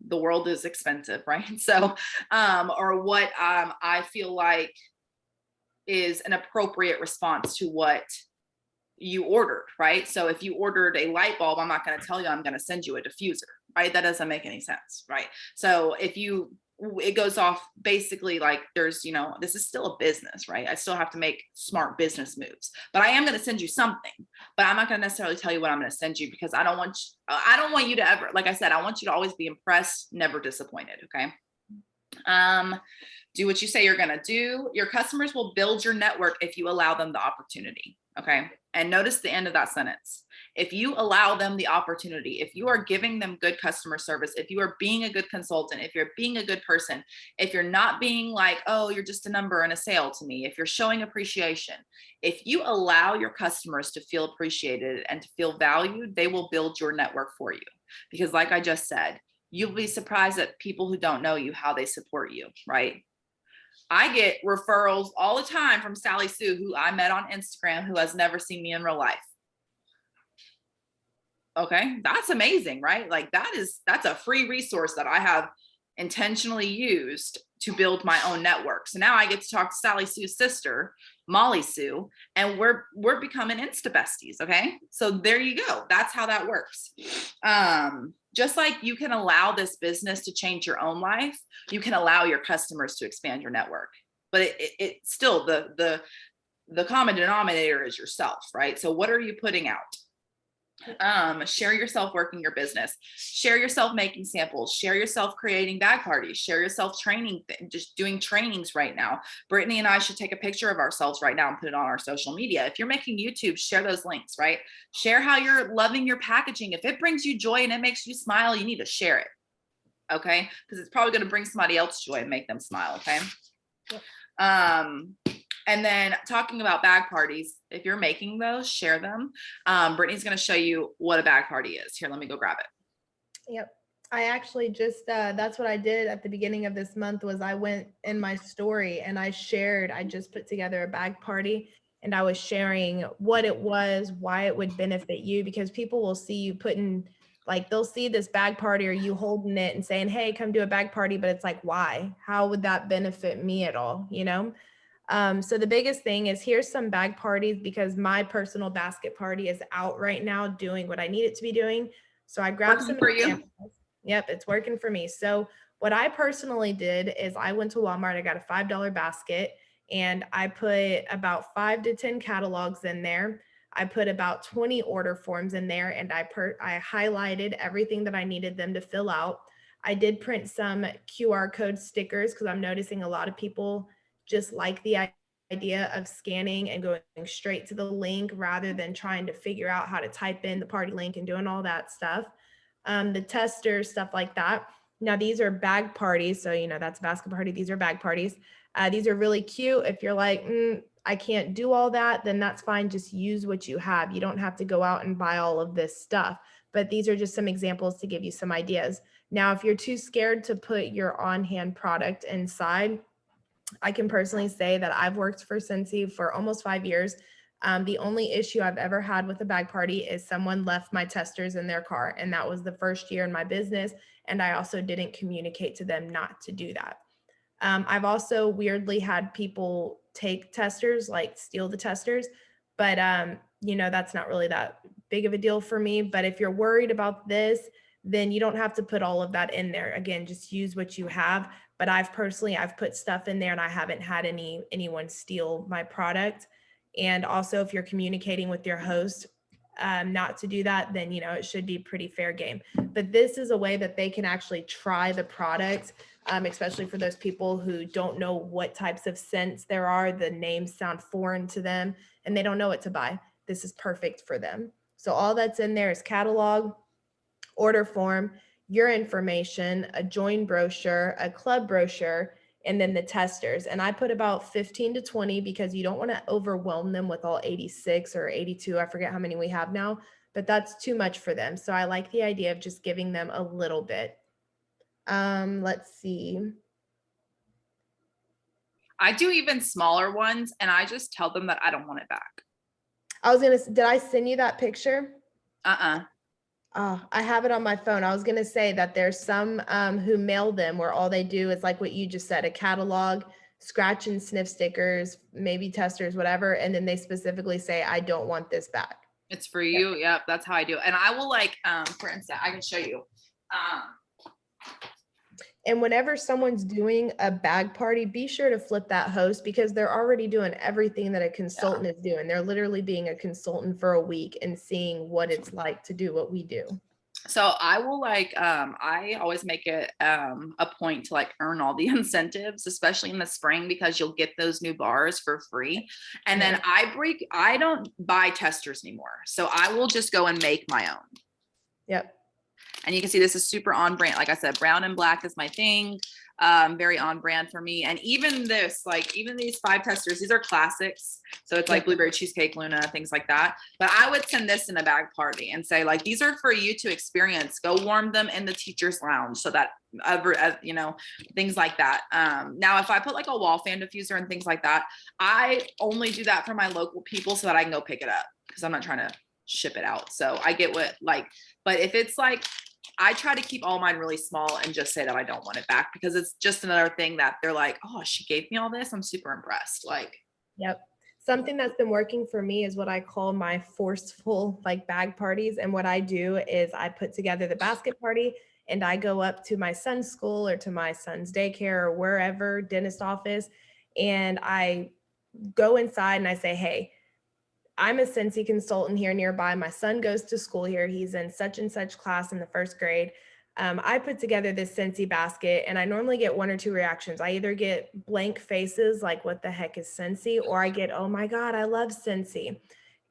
the world is expensive, right? So, or what I feel like is an appropriate response to what you ordered, right? So if you ordered a light bulb, I'm not going to tell you I'm going to send you a diffuser, right? That doesn't make any sense, right? So if you it goes off basically like there's, this is still a business, right? I still have to make smart business moves, but I am going to send you something, but I'm not going to necessarily tell you what I'm going to send you because I don't want you to ever, like I said, I want you to always be impressed, never disappointed. Okay. Do what you say you're going to do. Your customers will build your network if you allow them the opportunity. Okay. And notice the end of that sentence. If you allow them the opportunity, if you are giving them good customer service, if you are being a good consultant, if you're being a good person, if you're not being like, oh, you're just a number and a sale to me, if you're showing appreciation, if you allow your customers to feel appreciated and to feel valued, they will build your network for you. Because like I just said, you'll be surprised at people who don't know you, how they support you, right? I get referrals all the time from Sally Sue, who I met on Instagram, who has never seen me in real life. Okay, that's amazing, right? Like that's a free resource that I have intentionally used to build my own network. So now I get to talk to Sally Sue's sister, Molly Sue, and we're becoming Insta besties. Okay, so there you go. That's how that works. Just like you can allow this business to change your own life, you can allow your customers to expand your network. But it still the common denominator is yourself, right? So what are you putting out? Share yourself working your business, share yourself making samples, share yourself creating bag parties, share yourself training, just doing trainings right now. Brittany and I should take a picture of ourselves right now and put it on our social media. If you're making YouTube, share those links, right? Share how you're loving your packaging. If it brings you joy and it makes you smile, you need to share it. Okay. Because it's probably going to bring somebody else joy and make them smile. Okay. Yep. And then talking about bag parties, if you're making those, share them. Brittany's going to show you what a bag party is. Here, let me go grab it. Yep. I actually just, that's what I did at the beginning of this month was I went in my story and I just put together a bag party and I was sharing what it was, why it would benefit you, because people will see you putting, like they'll see this bag party or you holding it and saying, hey, come do a bag party. But it's like, why? How would that benefit me at all? So the biggest thing is here's some bag parties because my personal basket party is out right now doing what I need it to be doing. So I grabbed some examples. Yep, it's working for me. So what I personally did is I went to Walmart, I got a $5 basket and I put about 5 to 10 catalogs in there. I put about 20 order forms in there and I highlighted everything that I needed them to fill out. I did print some QR code stickers because I'm noticing a lot of people just like the idea of scanning and going straight to the link rather than trying to figure out how to type in the party link and doing all that stuff. The testers, stuff like that. Now these are bag parties. So, that's a basket party. These are bag parties. These are really cute. If you're like, I can't do all that, then that's fine. Just use what you have. You don't have to go out and buy all of this stuff. But these are just some examples to give you some ideas. Now, if you're too scared to put your on-hand product inside, I can personally say that I've worked for Scentsy for almost 5 years. The only issue I've ever had with a bag party is someone left my testers in their car. And that was the first year in my business. And I also didn't communicate to them not to do that. I've also weirdly had people take testers, like steal the testers, but that's not really that big of a deal for me. But if you're worried about this, then you don't have to put all of that in there. Again, just use what you have. But I've put stuff in there and I haven't had anyone steal my product. And also if you're communicating with your host, not to do that, then, it should be pretty fair game. But this is a way that they can actually try the product, especially for those people who don't know what types of scents there are. The names sound foreign to them and they don't know what to buy. This is perfect for them. So all that's in there is catalog, order form, your information, a join brochure, a club brochure, and then the testers. And I put about 15 to 20 because you don't want to overwhelm them with all 86 or 82. I forget how many we have now, but that's too much for them. So I like the idea of just giving them a little bit. Let's see. I do even smaller ones and I just tell them that I don't want it back. Did I send you that picture? Oh, I have it on my phone. I was going to say that there's some who mail them where all they do is like what you just said, a catalog, scratch and sniff stickers, maybe testers, whatever. And then they specifically say, I don't want this back. It's for you. Yep. That's how I do. And I will for instance, I can show you. And whenever someone's doing a bag party, be sure to flip that host because they're already doing everything that a consultant is doing. They're literally being a consultant for a week and seeing what it's like to do what we do. So I will I always make it a point to like earn all the incentives, especially in the spring, because you'll get those new bars for free. And then I don't buy testers anymore. So I will just go and make my own. Yep. And you can see this is super on brand. Like I said, brown and black is my thing. Very on brand for me. And even this, like even these 5 testers, these are classics. So it's like blueberry cheesecake, Luna, things like that. But I would send this in a bag party and say like, these are for you to experience. Go warm them in the teacher's lounge so that you know, things like that. Now, if I put like a wall fan diffuser and things like that, I only do that for my local people so that I can go pick it up because I'm not trying to ship it out. So I get what like, but if it's like, I try to keep all mine really small and just say that I don't want it back because it's just another thing that they're like, oh, she gave me all this. I'm super impressed. Like, yep. Something that's been working for me is what I call my forceful like bag parties. And what I do is I put together the basket party and I go up to my son's school or to my son's daycare or wherever, dentist office, and I go inside and I say, hey, I'm a Scentsy consultant here nearby. My son goes to school here. He's in such and such class in the 1st grade. I put together this Scentsy basket and I normally get 1 or 2 reactions. I either get blank faces like, what the heck is Scentsy? Or I get, oh my God, I love Scentsy.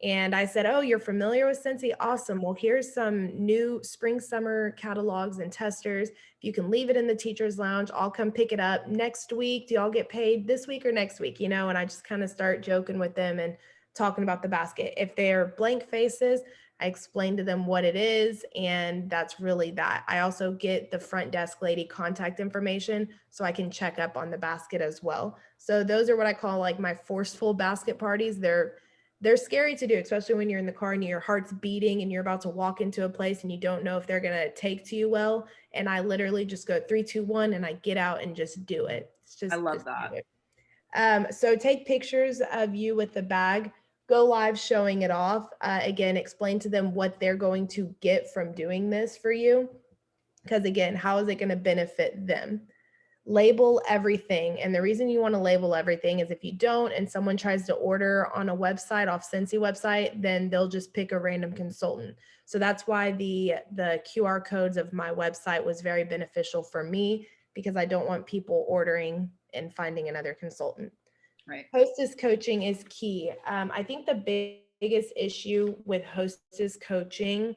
And I said, oh, you're familiar with Scentsy? Awesome. Well, here's some new spring, summer catalogs and testers. If you can leave it in the teacher's lounge, I'll come pick it up next week. Do y'all get paid this week or next week? You know, and I just kind of start joking with them and talking about the basket. If they're blank faces, I explain to them what it is, and that's really that. I also get the front desk lady contact information so I can check up on the basket as well. So those are what I call like my forceful basket parties. They're scary to do, especially when you're in the car and your heart's beating and you're about to walk into a place and you don't know if they're going to take to you well. And I literally just go 3, 2, 1 and I get out and just do it. It's just, I love that. So take pictures of you with the bag, go live showing it off. Again, explain to them what they're going to get from doing this for you. Because again, how is it going to benefit them? Label everything. And the reason you want to label everything is if you don't and someone tries to order on a website off Scentsy website, then they'll just pick a random consultant. So that's why the QR codes of my website was very beneficial for me because I don't want people ordering and finding another consultant. Right. Hostess coaching is key. I think the biggest issue with hostess coaching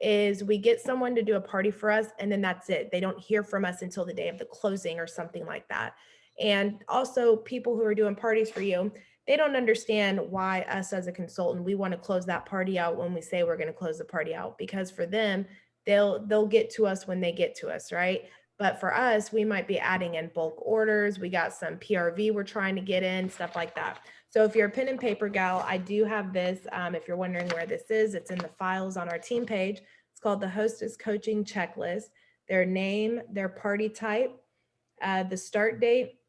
is we get someone to do a party for us and then that's it. They don't hear from us until the day of the closing or something like that. And also people who are doing parties for you, they don't understand why us as a consultant, we want to close that party out when we say we're going to close the party out, because for them, they'll get to us when they get to us, right? But for us, we might be adding in bulk orders. We got some PRV we're trying to get in, stuff like that. So if you're a pen and paper gal, I do have this. If you're wondering where this is, it's in the files on our team page. It's called the Hostess Coaching Checklist. Their name, their party type, the start date,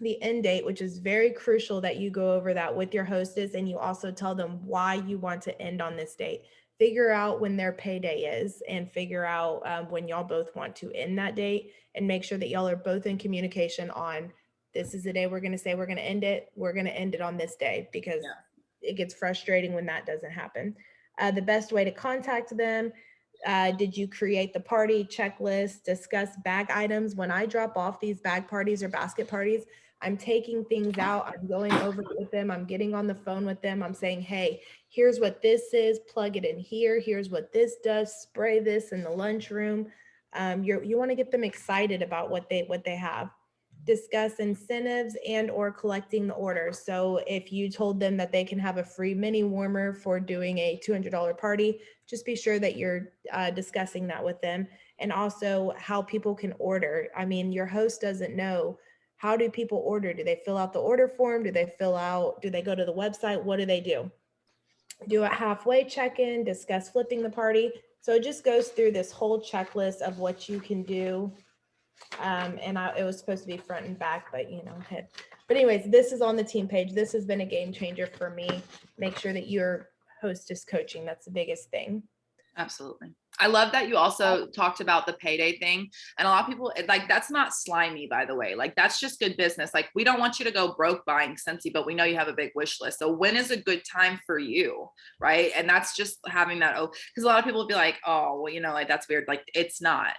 the end date, which is very crucial that you go over that with your hostess and you also tell them why you want to end on this date. Figure out when their payday is and figure out when y'all both want to end that date and make sure that y'all are both in communication on this is the day we're going to say we're going to end it. We're going to end it on this day because it gets frustrating when that doesn't happen. The best way to contact them. Did you create the party checklist? Discuss bag items. When I drop off these bag parties or basket parties, I'm taking things out. I'm going over it with them. I'm getting on the phone with them. I'm saying, hey, here's what this is. Plug it in here. Here's what this does. Spray this in the lunchroom. You want to get them excited about what they have. Discuss incentives and or collecting the orders. So if you told them that they can have a free mini warmer for doing a $200 party, just be sure that you're discussing that with them. And also how people can order. I mean, your host doesn't know. How do people order? Do they fill out the order form? Do they go to the website? What do they do? Do a halfway check-in, discuss flipping the party. So it just goes through this whole checklist of what you can do. It was supposed to be front and back, but but anyways, this is on the team page. This has been a game changer for me. Make sure that you're hostess coaching. That's the biggest thing. Absolutely. I love that you also talked about the payday thing. And a lot of people like, that's not slimy, by the way. Like, that's just good business. Like, we don't want you to go broke buying Scentsy, but we know you have a big wish list. So when is a good time for you? Right. And that's just having that. Oh, because a lot of people will be like, oh, well, like, that's weird. Like, it's not.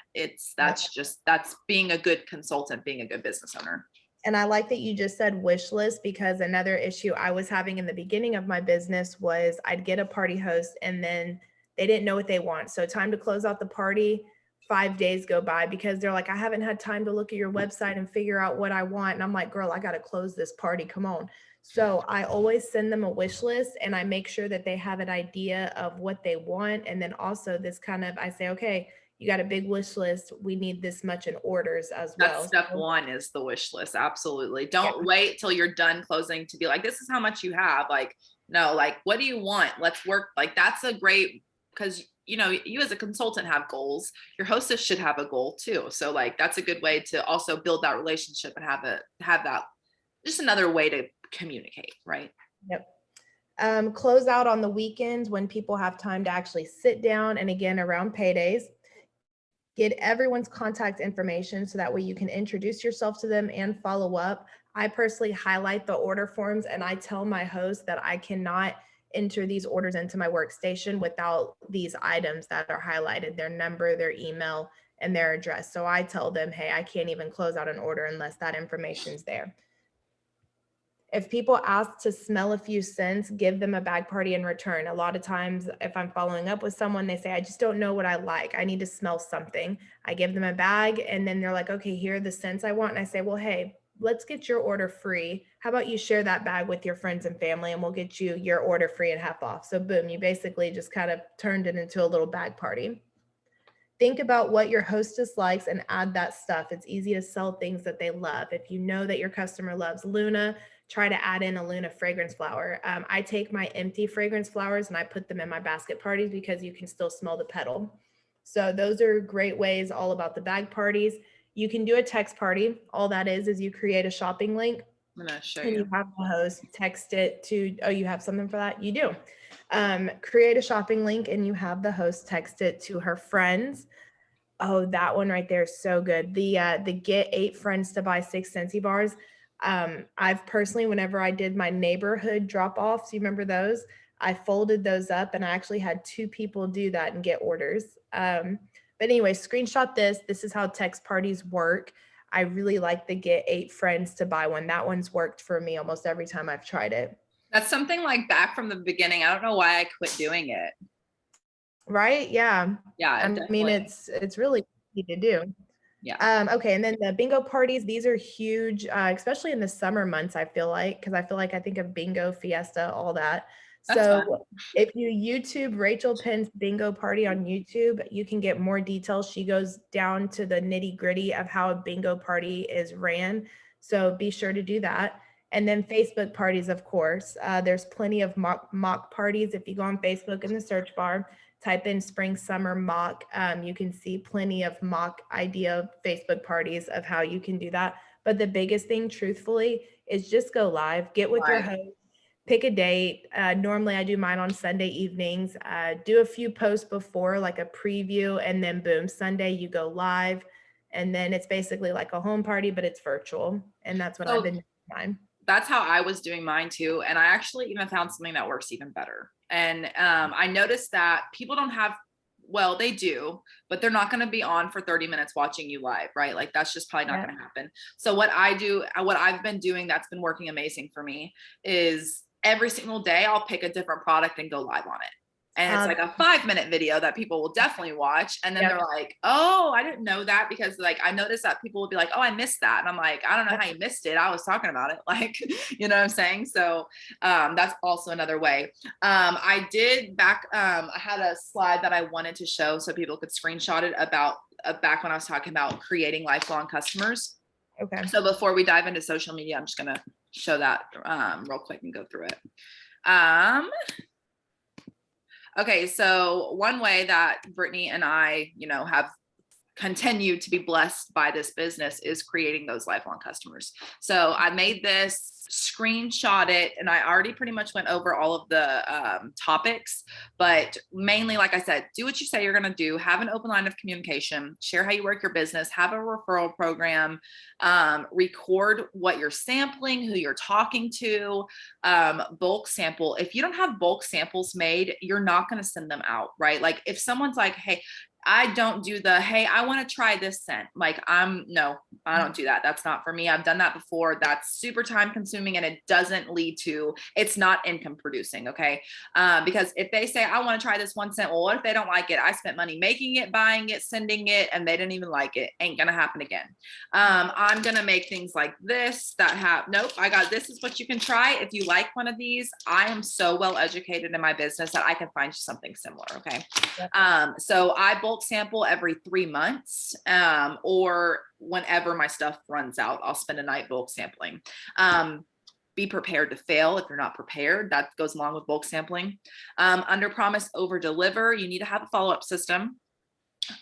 That's being a good consultant, being a good business owner. And I like that you just said wish list, because another issue I was having in the beginning of my business was I'd get a party host and then they didn't know what they want. So time to close out the party, 5 days go by because they're like, I haven't had time to look at your website and figure out what I want. And I'm like, girl, I got to close this party. Come on. So I always send them a wish list and I make sure that they have an idea of what they want. And then also this kind of, I say, okay, you got a big wish list. We need this much in orders as well. That's step one, is the wish list. Absolutely. Don't wait till you're done closing to be like, this is how much you have. Like, no, like, what do you want? Let's work. Like, that's a great, because you as a consultant have goals. Your hostess should have a goal too. So like, that's a good way to also build that relationship and have that, just another way to communicate. Right. Yep. Close out on the weekends when people have time to actually sit down. And again, around paydays, get everyone's contact information so that way you can introduce yourself to them and follow up. I personally highlight the order forms and I tell my host that I cannot enter these orders into my workstation without these items that are highlighted, their number, their email, and their address. So I tell them, hey, I can't even close out an order unless that information's there. If people ask to smell a few scents, give them a bag party in return. A lot of times, if I'm following up with someone, they say, I just don't know what I like. I need to smell something. I give them a bag and then they're like, okay, here are the scents I want. And I say, well, hey, let's get your order free. How about you share that bag with your friends and family and we'll get you your order free and half off. So boom, you basically just kind of turned it into a little bag party. Think about what your hostess likes and add that stuff. It's easy to sell things that they love. If you know that your customer loves Luna, try to add in a Luna fragrance flower. I take my empty fragrance flowers and I put them in my basket parties because you can still smell the petal. So those are great ways, all about the bag parties. You can do a text party. All that is you create a shopping link. I'm going to show and you. You have the host text it to, oh, you have something for that? You do. Create a shopping link and you have the host text it to her friends. Oh, that one right there is so good. The get 8 friends to buy 6 Scentsy bars. I've personally, whenever I did my neighborhood drop-offs, you remember those? I folded those up and I actually had 2 people do that and get orders. But anyway, screenshot this. This is how text parties work. I really like the get 8 friends to buy one. That one's worked for me almost every time I've tried it. That's something like back from the beginning. I don't know why I quit doing it. Right? Yeah. Yeah. I mean, it's really easy to do. Yeah. Okay. And then the bingo parties, these are huge, especially in the summer months, I feel like, because I think of bingo, fiesta, all that. That's so fun. If you YouTube Rachel Penn's bingo party on YouTube, you can get more details. She goes down to the nitty gritty of how a bingo party is ran. So be sure to do that. And then Facebook parties, of course, there's plenty of mock parties. If you go on Facebook in the search bar, type in spring, summer mock. You can see plenty of mock idea Facebook parties of how you can do that. But the biggest thing, truthfully, is just go live, get with your host, pick a date. Normally I do mine on Sunday evenings, do a few posts before, like a preview, and then boom, Sunday you go live. And then it's basically like a home party, but it's virtual. And that's what I've been doing mine. That's how I was doing mine too. And I actually even found something that works even better. And I noticed that people don't have, well, they do, but they're not going to be on for 30 minutes watching you live, right? Like that's just probably not going to happen. So what I've been doing that's been working amazing for me is every single day I'll pick a different product and go live on it. And it's like a 5-minute video that people will definitely watch. And then they're like, oh, I didn't know that, because like, I noticed that people will be like, oh, I missed that. And I'm like, I don't know how you missed it. I was talking about it. Like, you know what I'm saying? So that's also another way. I had a slide that I wanted to show so people could screenshot it about back when I was talking about creating lifelong customers. Okay. So before we dive into social media, I'm just going to show that real quick and go through it. Okay, so one way that Brittany and I, have continue to be blessed by this business is creating those lifelong customers. So I made this, screenshot it, and I already pretty much went over all of the topics, but mainly, like I said, do what you say you're going to do, have an open line of communication, share how you work your business, have a referral program, record what you're sampling, who you're talking to, bulk sample. If you don't have bulk samples made, you're not going to send them out, right? Like if someone's like, hey, I don't do the, hey, I want to try this scent. Like no, I don't do that. That's not for me. I've done that before. That's super time consuming and it doesn't lead to, it's not income producing. Okay. Because if they say, I want to try this one scent, well, what if they don't like it? I spent money making it, buying it, sending it, and they didn't even like it. Ain't going to happen again. I'm going to make things like this that have, nope, this is what you can try. If you like one of these, I am so well educated in my business that I can find you something similar. Okay. So I bulk sample every 3 months, or whenever my stuff runs out, I'll spend a night bulk sampling. Be prepared to fail if you're not prepared. That goes along with bulk sampling. Under promise, over deliver. You need to have a follow-up system.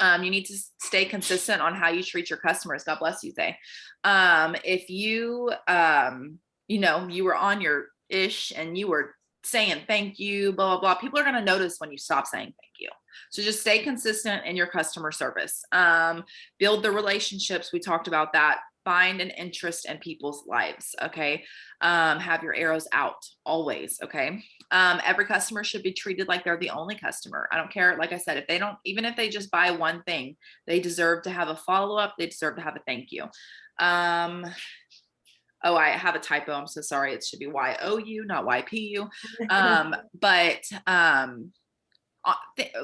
You need to stay consistent on how you treat your customers. God bless you, Zay. If you, you were on your ish and you were saying thank you, blah, blah, blah, people are going to notice when you stop saying thank you. So just stay consistent in your customer service. Build the relationships. We talked about that. Find an interest in people's lives. Okay. Have your arrows out always. Okay. Every customer should be treated like they're the only customer. I don't care. Like I said, if they don't, even if they just buy one thing, they deserve to have a follow-up. They deserve to have a thank you. Oh, I have a typo. I'm so sorry. It should be YOU, not YPU.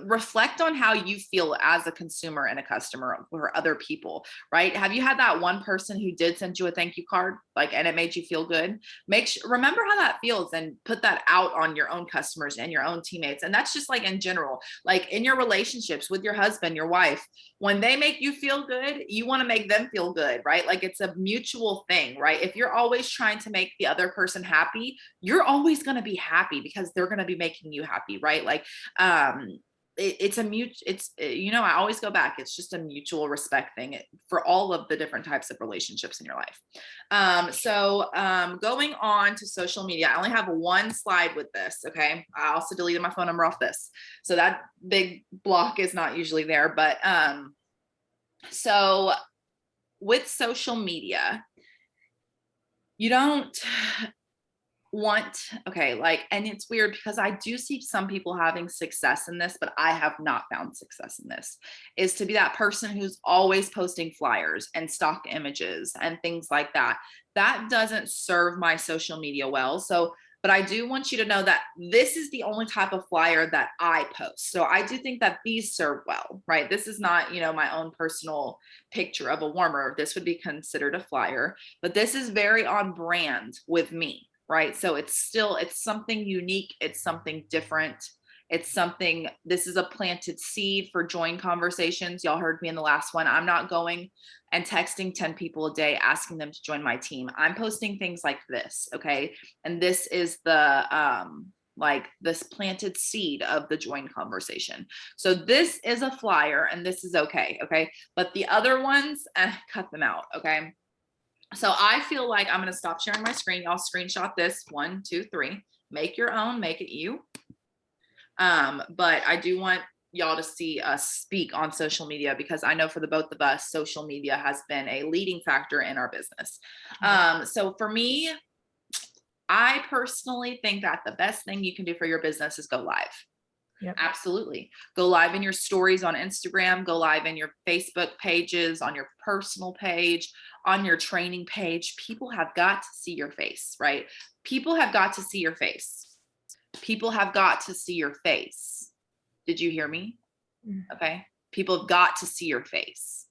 Reflect on how you feel as a consumer and a customer or other people, right? Have you had that one person who did send you a thank you card, and it made you feel good? Remember how that feels and put that out on your own customers and your own teammates. And that's just like in general, like in your relationships with your husband, your wife, when they make you feel good, you want to make them feel good, right? Like it's a mutual thing, right? If you're always trying to make the other person happy, you're always going to be happy because they're going to be making you happy, right? Like, I always go back. It's just a mutual respect thing for all of the different types of relationships in your life. So going on to social media, I only have one slide with this. Okay. I also deleted my phone number off this. So that big block is not usually there, but so with social media, you don't and it's weird because I do see some people having success in this, but I have not found success in this, is to be that person who's always posting flyers and stock images and things like that. That doesn't serve my social media well. So, but I do want you to know that this is the only type of flyer that I post. So I do think that these serve well, right? This is not, my own personal picture of a warmer. This would be considered a flyer, but this is very on brand with me. Right. So it's something unique. It's something different. This is a planted seed for join conversations. Y'all heard me in the last one. I'm not going and texting 10 people a day, asking them to join my team. I'm posting things like this. Okay. And this is the, this planted seed of the join conversation. So this is a flyer and this is okay. Okay. But the other ones, cut them out. Okay. So I feel like I'm going to stop sharing my screen. Y'all screenshot this 1, 2, 3, make your own, make it you. But I do want y'all to see us speak on social media because I know for the both of us, social media has been a leading factor in our business. So for me, I personally think that the best thing you can do for your business is go live. Yep. Absolutely. Go live in your stories on Instagram, go live in your Facebook pages, on your personal page, on your training page. People have got to see your face, right? People have got to see your face. People have got to see your face. Did you hear me? Okay. People have got to see your face.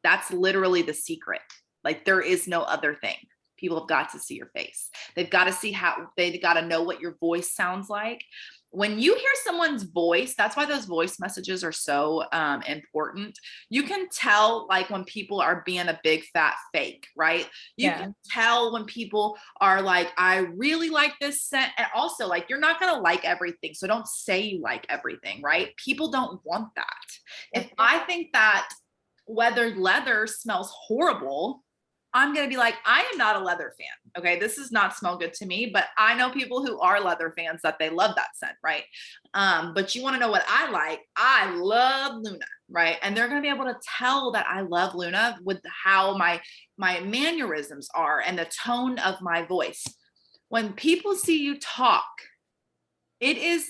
That's literally the secret. Like there is no other thing. People have got to see your face. They've got to see they've got to know what your voice sounds like. When you hear someone's voice, that's why those voice messages are so important. You can tell like when people are being a big fat fake, right? You can tell when people are like, I really like this scent. And also like, you're not going to like everything. So don't say you like everything, right? People don't want that. If I think that whether leather smells horrible, I'm going to be like, I am not a leather fan. Okay. This does not smell good to me, but I know people who are leather fans that they love that scent. Right. But you want to know what I like? I love Luna. Right. And they're going to be able to tell that I love Luna with how my mannerisms are and the tone of my voice. When people see you talk, it is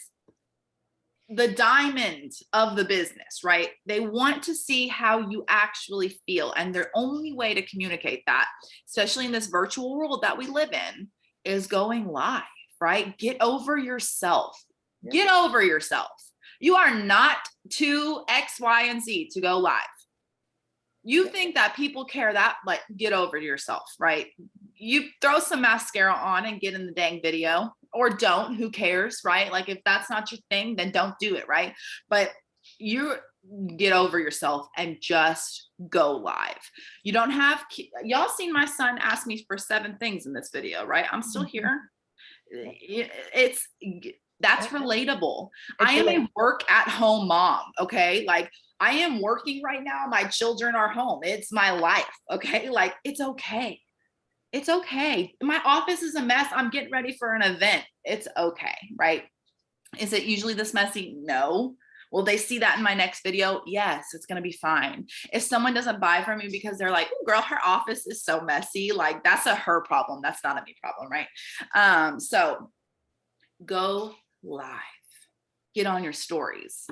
the diamond of the business, right? They want to see how you actually feel. And their only way to communicate that, especially in this virtual world that we live in, is going live, right? Get over yourself. Get over yourself. You are not too X, Y, and Z to go live. You think that people care that, but get over yourself, right? You throw some mascara on and get in the dang video, or don't, who cares, right? Like if that's not your thing, then don't do it, right? But you get over yourself and just go live. You don't have, y'all seen my son ask me for 7 things in this video, right? I'm still here. That's relatable. I am a work at home mom. Okay. Like I am working right now. My children are home. It's my life. Okay. Like it's okay. It's okay. My office is a mess. I'm getting ready for an event. It's okay. Right. Is it usually this messy? No. Will they see that in my next video? Yes, it's going to be fine. If someone doesn't buy from me because they're like, oh, girl, her office is so messy, like that's a her problem. That's not a me problem. Right. So go live, get on your stories,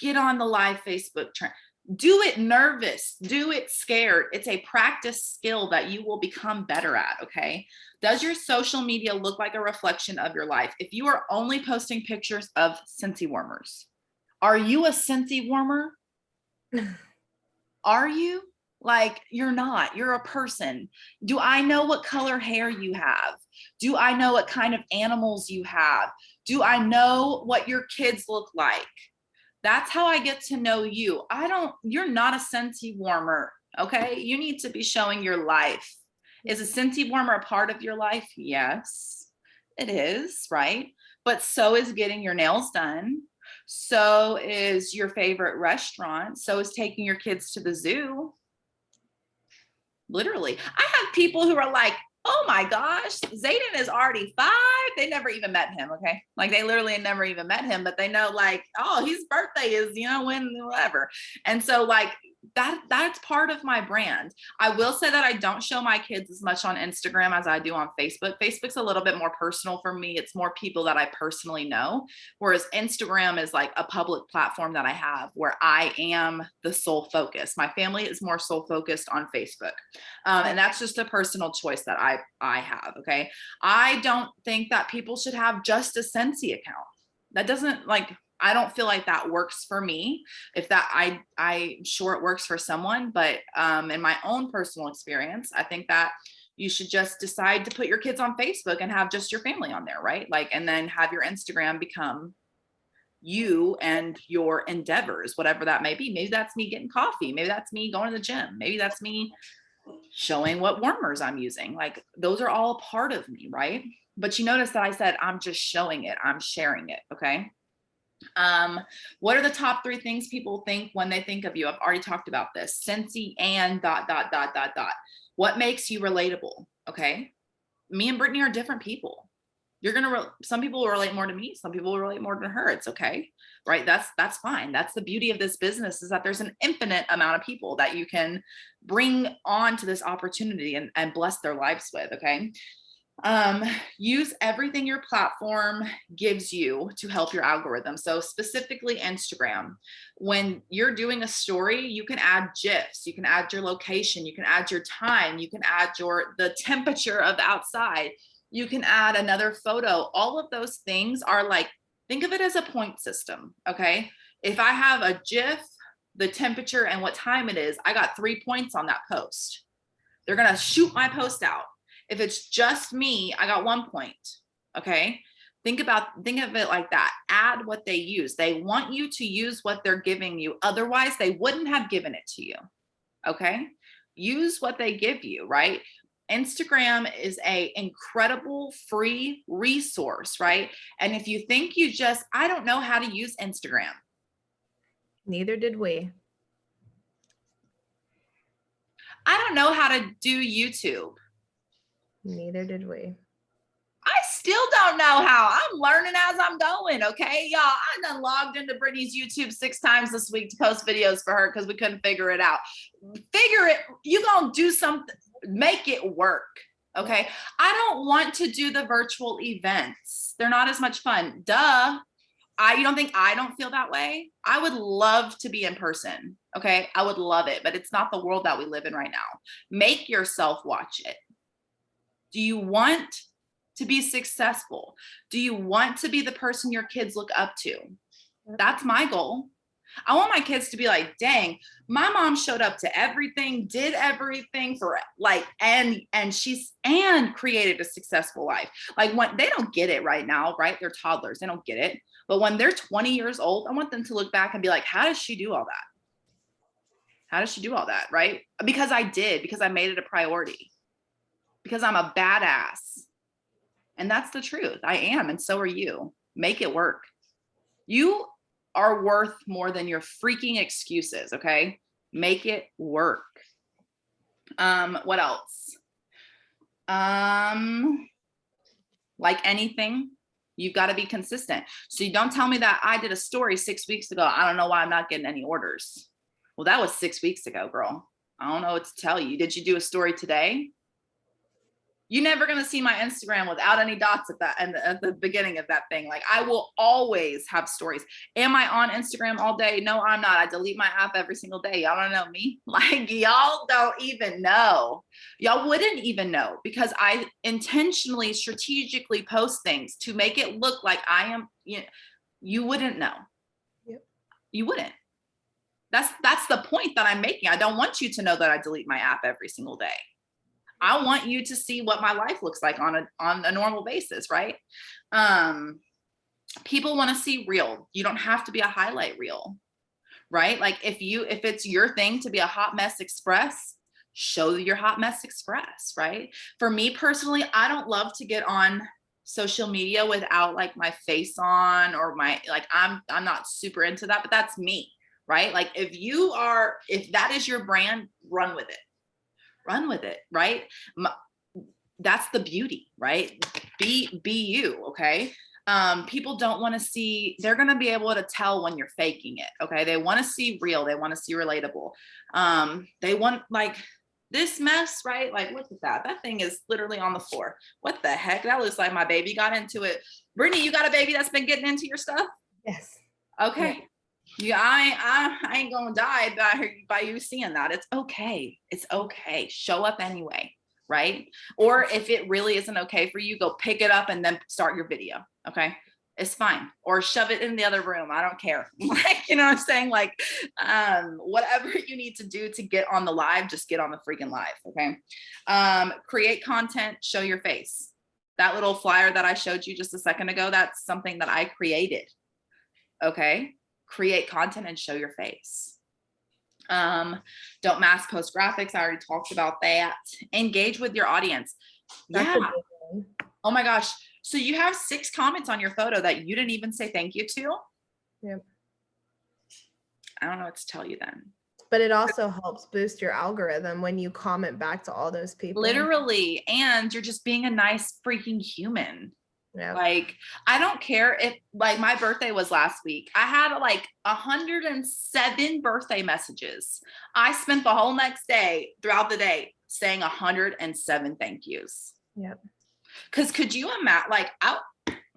get on the live Facebook trend. Do it nervous, do it scared. It's a practice skill that you will become better at. Okay. Does your social media look like a reflection of your life? If you are only posting pictures of Scentsy warmers, are you a Scentsy warmer? Are you? Like, you're not. You're a person. Do I know what color hair you have? Do I know what kind of animals you have? Do I know what your kids look like? That's how I get to know you. You're not a Scentsy warmer. Okay. You need to be showing your life. Is a Scentsy warmer a part of your life? Yes, it is. Right. But so is getting your nails done. So is your favorite restaurant. So is taking your kids to the zoo. Literally. I have people who are like, oh my gosh, Zayden is already 5. They never even met him. Okay. Like they literally never even met him, but they know like, oh, his birthday is, when, whatever. And so like that's part of my brand. I will say that I don't show my kids as much on Instagram as I do on Facebook. Facebook's a little bit more personal for me. It's more people that I personally know. Whereas Instagram is like a public platform that I have where I am the sole focus. My family is more sole focused on Facebook. And that's just a personal choice that I have. Okay. I don't think that people should have just a Scentsy account. That doesn't I don't feel like that works for me. If that I'm sure it works for someone, but in my own personal experience, I think that you should just decide to put your kids on Facebook and have just your family on there, right? And then have your Instagram become you and your endeavors, whatever that may be. Maybe that's me getting coffee. Maybe that's me going to the gym. Maybe that's me showing what warmers I'm using. Like those are all part of me, right? But you notice that I said, I'm just showing it. I'm sharing it. Okay. What are the top 3 things people think when they think of you? I've already talked about this. Scentsy and ... What makes you relatable? Okay. Me and Brittany are different people. Some people will relate more to me. Some people will relate more to her. It's okay. Right. That's fine. That's the beauty of this business, is that there's an infinite amount of people that you can bring on to this opportunity and bless their lives with. Okay. Use everything your platform gives you to help your algorithm. So specifically Instagram, when you're doing a story, you can add GIFs, you can add your location, you can add your time, you can add the temperature of the outside, you can add another photo. All of those things are think of it as a point system. Okay. If I have a GIF, the temperature and what time it is, I got 3 points on that post. They're going to shoot my post out. If it's just me, I got 1 point. Okay. Think of it like that. Add what they use. They want you to use what they're giving you. Otherwise, they wouldn't have given it to you. Okay. Use what they give you, right? Instagram is a incredible free resource, right? And if you think I don't know how to use Instagram. Neither did we. I don't know how to do YouTube. Neither did we. I still don't know how. I'm learning as I'm going. Okay, y'all. I done logged into Brittany's YouTube 6 times this week to post videos for her because we couldn't figure it out. Figure it. You gonna do something. Make it work. Okay. I don't want to do the virtual events. They're not as much fun. Duh. You don't think I don't feel that way? I would love to be in person. Okay. I would love it, but it's not the world that we live in right now. Make yourself watch it. Do you want to be successful? Do you want to be the person your kids look up to? That's my goal. I want my kids to be like, dang, my mom showed up to everything, did everything for like, and created a successful life. Like when they don't get it right now, right? They're toddlers. They don't get it. But when they're 20 years old, I want them to look back and be like, how does she do all that? How does she do all that? Right? Because I did, because I made it a priority, because I'm a badass. And that's the truth. I am. And so are you. Make it work. You are worth more than your freaking excuses. Okay. Make it work. What else? Like anything, you've got to be consistent. So you don't tell me that I did a story 6 weeks ago. I don't know why I'm not getting any orders. Well, that was 6 weeks ago, girl. I don't know what to tell you. Did you do a story today? You're never going to see my Instagram without any dots at the beginning of that thing. Like I will always have stories. Am I on Instagram all day? No, I'm not. I delete my app every single day. Y'all don't know me. Like y'all don't even know. Y'all wouldn't even know because I intentionally, strategically post things to make it look like I am, you wouldn't know. Yep. You wouldn't. That's the point that I'm making. I don't want you to know that I delete my app every single day. I want you to see what my life looks like on a normal basis, right? People want to see real. You don't have to be a highlight reel, right? Like if it's your thing to be a hot mess express, show your hot mess express, right? For me personally, I don't love to get on social media without like my face on or I'm not super into that, but that's me, right? Like if that is your brand, run with it. Run with it, right? That's the beauty, right? Be you, okay? People don't want to see, they're going to be able to tell when you're faking it, okay? They want to see real, they want to see relatable. They want like this mess, right? Like, look at that. That thing is literally on the floor. What the heck? That looks like my baby got into it. Brittany, you got a baby that's been getting into your stuff? Yes. Okay. Yeah. Yeah, I ain't gonna die by you seeing that. It's okay. It's okay. Show up anyway, right? Or if it really isn't okay for you, go pick it up and then start your video. Okay, it's fine. Or shove it in the other room. I don't care. Like, you know what I'm saying? Like, whatever you need to do to get on the live, just get on the freaking live. Okay. Create content. Show your face. That little flyer that I showed you just a second ago, that's something that I created. Okay. Create content and show your face. Don't mass post graphics. I already talked about that. Engage with your audience. Yeah. Oh my gosh. So you have 6 comments on your photo that you didn't even say thank you to? Yep. I don't know what to tell you then. But it also helps boost your algorithm when you comment back to all those people. Literally. And you're just being a nice freaking human. Yep. Like, I don't care if like my birthday was last week. I had like 107 birthday messages. I spent the whole next day throughout the day saying 107 thank yous. Yep. Because could you imagine, like,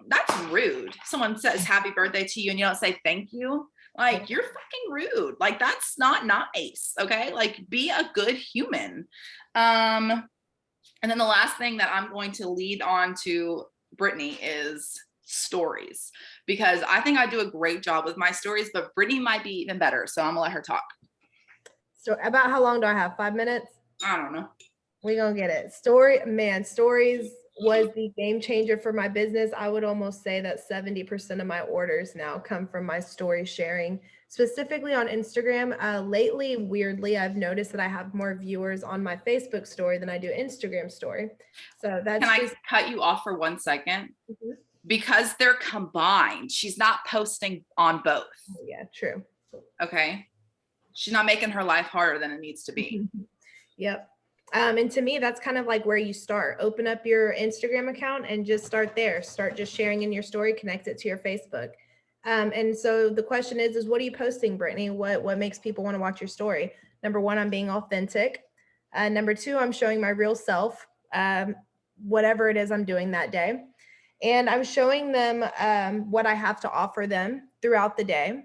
that's rude. Someone says happy birthday to you and you don't say thank you. Like, you're fucking rude. Like, that's not nice. Okay. Like, be a good human. And then the last thing that I'm going to lead on to Brittany is stories, because I think I do a great job with my stories, but Brittany might be even better. So I'm gonna let her talk. So about how long do I have? 5 minutes? I don't know. We're gonna get it. Stories was the game changer for my business. I would almost say that 70% of my orders now come from my story sharing, specifically on Instagram. Lately, weirdly, I've noticed that I have more viewers on my Facebook story than I do Instagram story. So that's Can I cut you off for 1 second? Mm-hmm. Because they're combined. She's not posting on both. Yeah, true. Okay. She's not making her life harder than it needs to be. Yep. And to me, that's kind of like where you start. Open up your Instagram account and just start there. Start just sharing in your story, connect it to your Facebook. And so the question is what are you posting, Brittany? What makes people want to watch your story? Number one, I'm being authentic. Number two, I'm showing my real self, whatever it is I'm doing that day. And I'm showing them what I have to offer them throughout the day.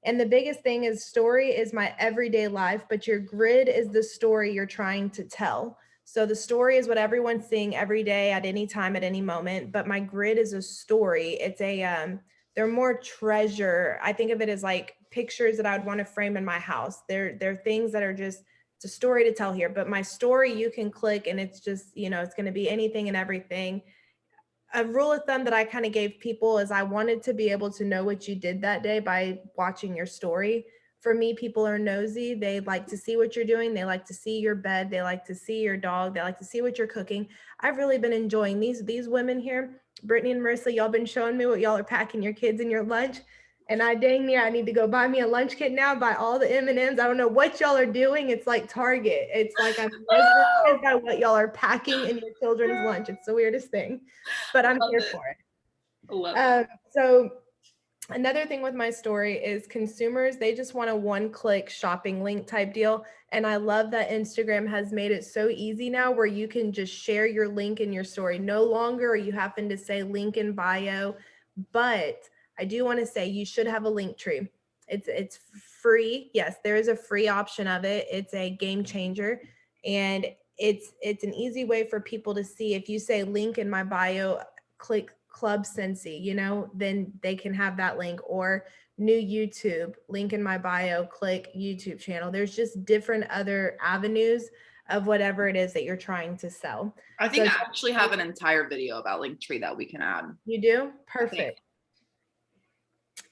And the biggest thing is story is my everyday life, but your grid is the story you're trying to tell. So the story is what everyone's seeing every day at any time, at any moment. But my grid is a story. It's they're more treasure. I think of it as like pictures that I would want to frame in my house. They're things that are just, it's a story to tell here. But my story, you can click and it's just, it's going to be anything and everything. A rule of thumb that I kind of gave people is I wanted to be able to know what you did that day by watching your story. For me, people are nosy. They like to see what you're doing. They like to see your bed. They like to see your dog. They like to see what you're cooking. I've really been enjoying these women here, Brittany and Marissa. Y'all been showing me what y'all are packing your kids in your lunch. And I need to go buy me a lunch kit now, buy all the M&Ms. I don't know what y'all are doing. It's like Target. It's like I'm mesmerized by what y'all are packing in your children's lunch. It's the weirdest thing, but I'm here for it. So another thing with my story is consumers, they just want a one-click shopping link type deal. And I love that Instagram has made it so easy now where you can just share your link in your story. No longer are you having to say link in bio, but I do want to say you should have a link tree. It's free. Yes, there is a free option of it. It's a game changer. And it's an easy way for people to see. If you say link in my bio, click Club Scentsy, then they can have that link. Or new YouTube, link in my bio, click YouTube channel. There's just different other avenues of whatever it is that you're trying to sell. I think I actually have an entire video about Linktree that we can add. You do? Perfect.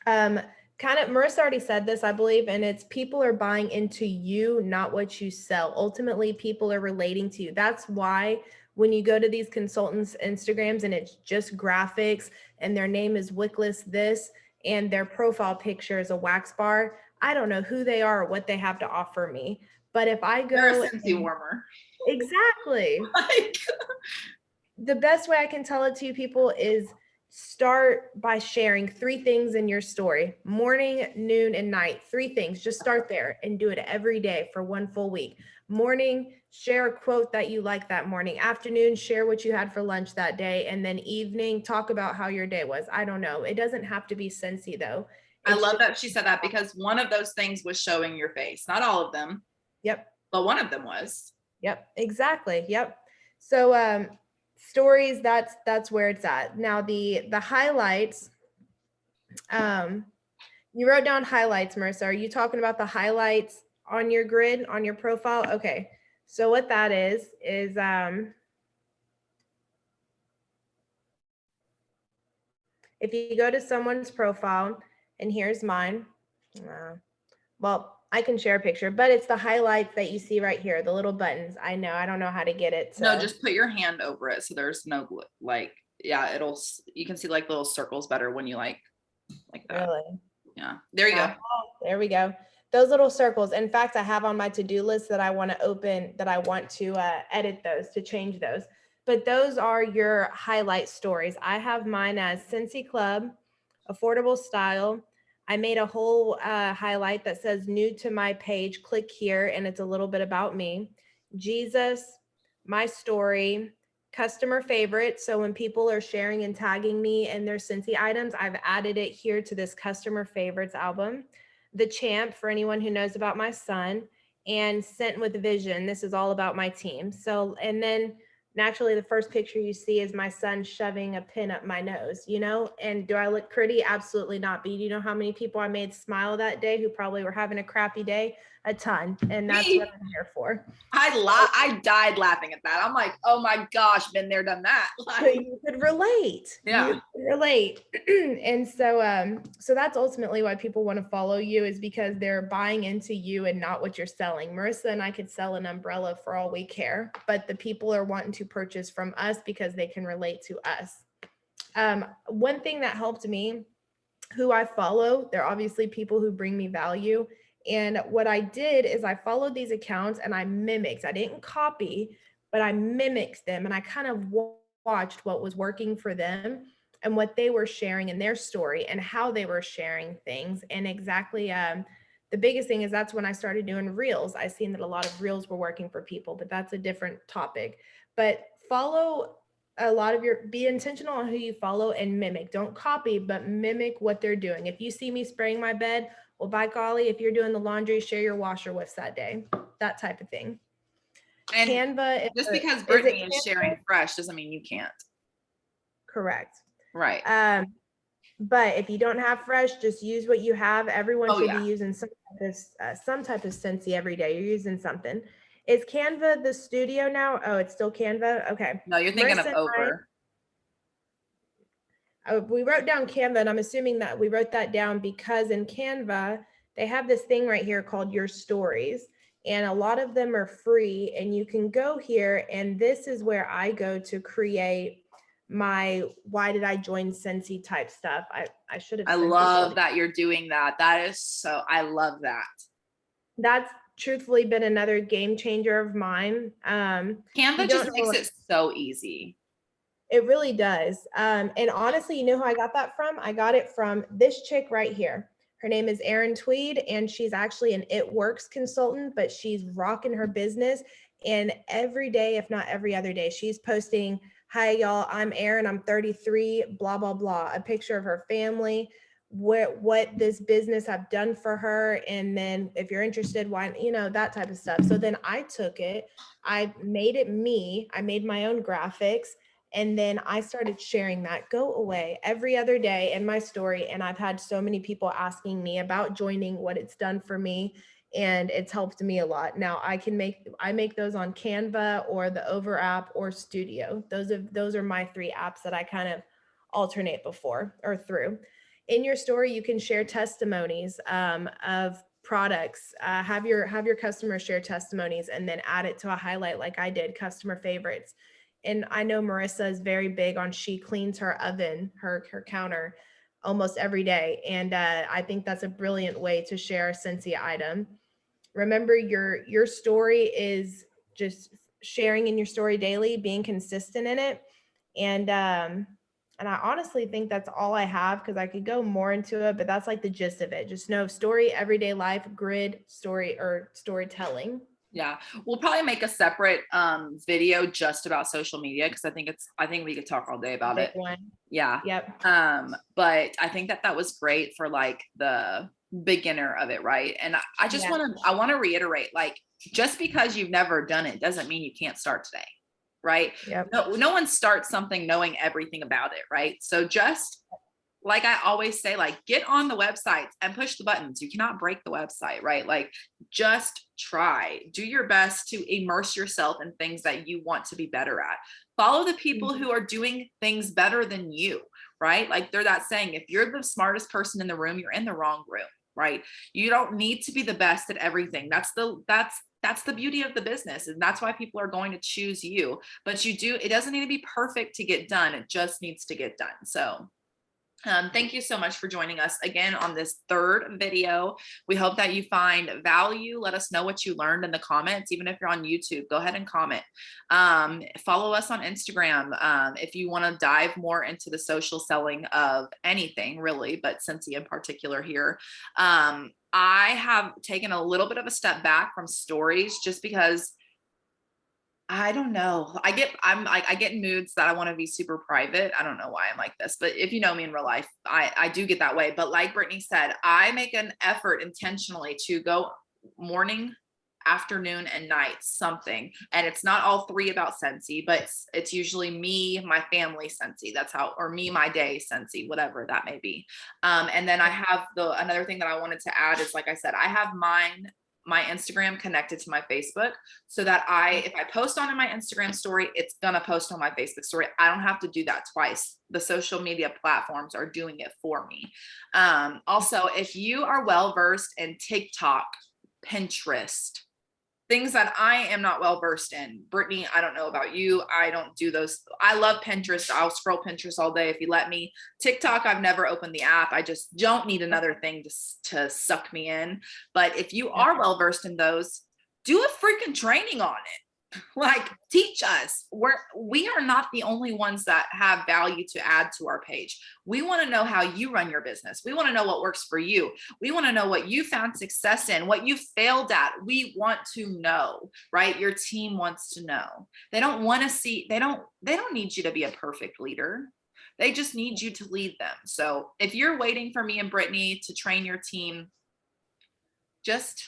Kind of, Marissa already said this, I believe, and it's people are buying into you, not what you sell. Ultimately, people are relating to you. That's why when you go to these consultants' Instagrams and it's just graphics and their name is Wickless this and their profile picture is a wax bar, I don't know who they are or what they have to offer me. But if I go— They're a Scentsy warmer. Exactly. The best way I can tell it to you people is start by sharing 3 things in your story: morning, noon, and night. 3 things. Just start there and do it every day for 1 full week. Morning, share a quote that you like that morning. Afternoon, share what you had for lunch that day. And then evening, talk about how your day was. I don't know. It doesn't have to be Scentsy though. I love that she said that because one of those things was showing your face. Not all of them. Yep. But one of them was. Yep, exactly. Yep. So stories, that's where it's at. Now the highlights, you wrote down highlights, Marissa. Are you talking about the highlights on your grid, on your profile? Okay. So what that is if you go to someone's profile, and here's mine, well, I can share a picture, but it's the highlights that you see right here, the little buttons. I don't know how to get it. No, just put your hand over it. So there's no yeah, you can see like little circles better when you like that. Really? Yeah, there you go. There we go. Those little circles. In fact, I have on my to-do list that I want to open, that I want to edit those, to change those. But those are your highlight stories. I have mine as Scentsy Club, affordable style. I made a whole highlight that says new to my page, click here, and it's a little bit about me. Jesus, my story, customer favorite. So when people are sharing and tagging me and their Scentsy items, I've added it here to this customer favorites album. The champ, for anyone who knows about my son, and Scent with Vision. This is all about my team. So, and then naturally the first picture you see is my son shoving a pin up my nose, and do I look pretty? Absolutely not. But you know how many people I made smile that day who probably were having a crappy day? A ton. And that's what I'm here for. I died laughing at that. I'm like, oh my gosh, been there, done that. But you could relate. Yeah. You could relate. And so that's ultimately why people want to follow you, is because they're buying into you and not what you're selling. Marissa and I could sell an umbrella for all we care, but the people are wanting to purchase from us because they can relate to us. One thing that helped me, who I follow, they're obviously people who bring me value, And what I did is I followed these accounts and I mimicked. I didn't copy, but I mimicked them, and I kind of watched what was working for them and what they were sharing in their story and how they were sharing things. And exactly, the biggest thing is that's when I started doing reels. I seen that a lot of reels were working for people, but that's a different topic. But follow a lot of be intentional on who you follow and mimic. Don't copy, but mimic what they're doing. If you see me spraying my bed, well, by golly, if you're doing the laundry, share your washer whiffs that day, that type of thing. And Canva, just because is it Brittany is Canva? sharing fresh doesn't mean you can't. Correct. Right. But if you don't have fresh, just use what you have. Everyone should be Yeah. using some type of Scentsy every day. You're using something. Is Canva the studio now? Oh, it's still Canva. Okay. No, you're thinking Marissa of Over. we wrote down Canva, and I'm assuming that we wrote that down because in Canva, they have this thing right here called Your Stories. And a lot of them are free. And you can go here, and this is where I go to create my why did I join Scentsy type stuff. I should have. I love that you're doing that. That is so, I love that. That's truthfully been another game changer of mine. Canva just makes it so easy. It really does. And honestly, you know who I got that from? I got it from this chick right here. Her name is Erin Tweed, and she's actually an It Works consultant, but she's rocking her business. And every day, if not every other day, she's posting, "Hi, y'all, I'm Erin, I'm 33, blah, blah, blah," a picture of her family, what this business have done for her. And then if you're interested, why, that type of stuff. So then I took it, I made it me, I made my own graphics. And then I started sharing that go away every other day in my story. And I've had so many people asking me about joining, what it's done for me. And it's helped me a lot. Now I make those on Canva or the Over app or Studio. Those are my 3 apps that I kind of alternate before or through. In your story, you can share testimonies of products. Have your customers share testimonies and then add it to a highlight like I did, customer favorites. And I know Marissa is very big on, she cleans her oven, her counter almost every day. And I think that's a brilliant way to share a Scentsy item. Remember, your story is just sharing in your story daily, being consistent in it. And I honestly think that's all I have, because I could go more into it, but that's like the gist of it. Just know story, everyday life, grid, story, or storytelling. Yeah, we'll probably make a separate video just about social media, because I think we could talk all day about it. One. Yeah. Yep. But I think that was great for like the beginner of it, right? And I just want to reiterate, like, just because you've never done it doesn't mean you can't start today, right? Yep. No one starts something knowing everything about it, right? So just like I always say, like, get on the websites and push the buttons. You cannot break the website, right? Like, just try, do your best to immerse yourself in things that you want to be better at. Follow the people who are doing things better than you, right? Like, they're that saying, if you're the smartest person in the room, you're in the wrong room, right? You don't need to be the best at everything. That's the beauty of the business. And that's why people are going to choose you. But it doesn't need to be perfect to get done. It just needs to get done. So thank you so much for joining us again on this 3rd video. We hope that you find value. Let us know what you learned in the comments. Even if you're on YouTube, go ahead and comment. Follow us on Instagram if you want to dive more into the social selling of anything, really, but Scentsy in particular here. I have taken a little bit of a step back from stories just because I don't know. I get moods that I want to be super private. I don't know why I'm like this, but if you know me in real life, I do get that way. But like Brittany said, I make an effort intentionally to go morning, afternoon, and night something. And it's not all 3 about Scentsy, but it's usually me, my family Scentsy. That's how, or me, my day Scentsy, whatever that may be. And then I have another thing that I wanted to add is, like I said, I have my Instagram connected to my Facebook, so that if I post on my Instagram story, it's gonna post on my Facebook story. I don't have to do that twice. The social media platforms are doing it for me. Also, if you are well versed in TikTok, Pinterest, things that I am not well versed in. Brittany, I don't know about you. I don't do those. I love Pinterest. I'll scroll Pinterest all day if you let me. TikTok, I've never opened the app. I just don't need another thing to suck me in. But if you are well versed in those, do a freaking training on it. Like, teach us. We are not the only ones that have value to add to our page. We want to know how you run your business. We want to know what works for you. We want to know what you found success in, what you failed at. We want to know, right? Your team wants to know. They don't want to see, they don't need you to be a perfect leader. They just need you to lead them. So if you're waiting for me and Brittany to train your team, just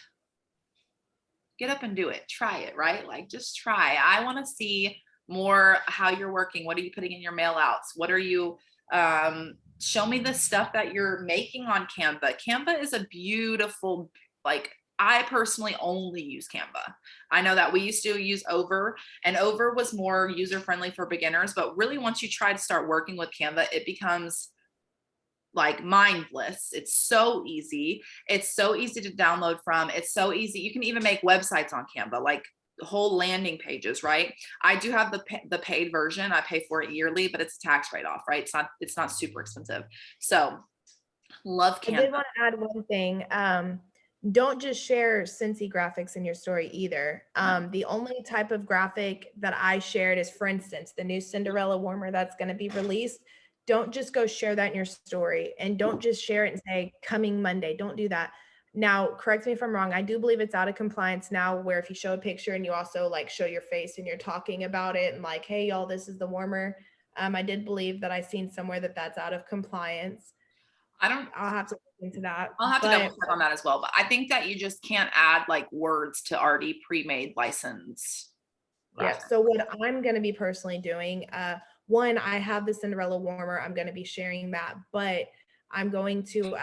get up and do it. Try it, right? Like, just try. I want to see more how you're working. What are you putting in your mail outs? What are you, show me the stuff that you're making on Canva. Canva is a beautiful, like, I personally only use Canva. I know that we used to use Over, and Over was more user-friendly for beginners, but really once you try to start working with Canva, it becomes like mindless. It's so easy. It's so easy to download from. It's so easy. You can even make websites on Canva, like whole landing pages, right? I do have the paid version. I pay for it yearly, but it's a tax write-off, right? It's not super expensive. So love Canva. I did want to add one thing. Don't just share Scentsy graphics in your story either. The only type of graphic that I shared is, for instance, the new Cinderella warmer that's going to be released. Don't just go share that in your story, and don't just share it and say coming Monday. Don't do that. Now, correct me if I'm wrong. I do believe it's out of compliance now, where if you show a picture and you also like show your face and you're talking about it and like, hey, y'all, this is the warmer. I did believe that I seen somewhere that that's out of compliance. I'll have to look into that. I'll have to double check on that as well. But I think that you just can't add like words to already pre-made license. Yeah. So what I'm going to be personally doing, one, I have the Cinderella warmer. I'm going to be sharing that, but I'm going to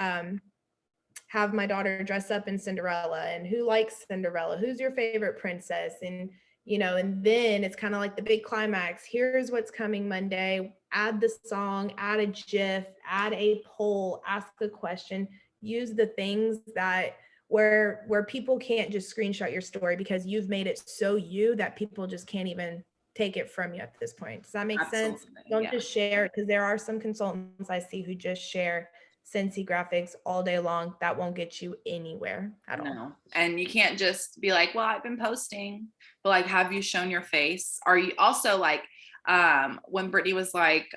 have my daughter dress up in Cinderella. And who likes Cinderella? Who's your favorite princess? And, you know, and then it's kind of like the big climax. Here's what's coming Monday. Add the song, add a GIF, add a poll, ask a question, use the things that where people can't just screenshot your story because you've made it so you that people just can't even take it from you at this point. Does that make sense? Don't just share, because there are some consultants I see who just share Scentsy graphics all day long. That won't get you anywhere at all. No. And you can't just be like, well, I've been posting, but like, have you shown your face? Are you also like, when Brittany was like,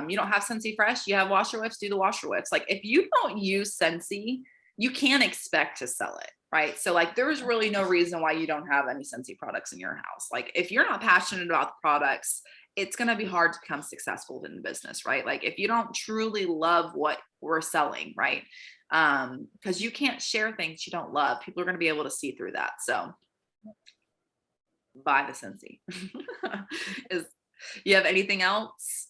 you don't have Scentsy Fresh, you have washer whiffs, do the washer whiffs. Like, if you don't use Scentsy, you can't expect to sell it, right? So like, there's really no reason why you don't have any Scentsy products in your house. Like, if you're not passionate about the products, it's going to be hard to become successful in business, right? Like, if you don't truly love what we're selling, right? Because you can't share things you don't love. People are going to be able to see through that. So buy the Scentsy. You have anything else?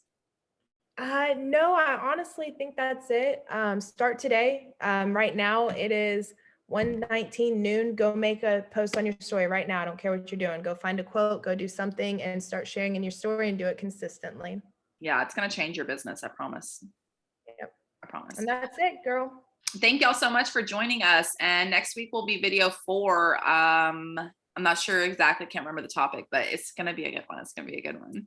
No, I honestly think that's it. Start today. Right now it is 1:19 noon. Go make a post on your story right now. I don't care what you're doing. Go find a quote, go do something and start sharing in your story and do it consistently. Yeah, it's going to change your business. I promise. Yep. I promise. And that's it, girl. Thank y'all so much for joining us. And next week will be video 4. I'm not sure exactly, can't remember the topic, but it's going to be a good one. It's going to be a good one.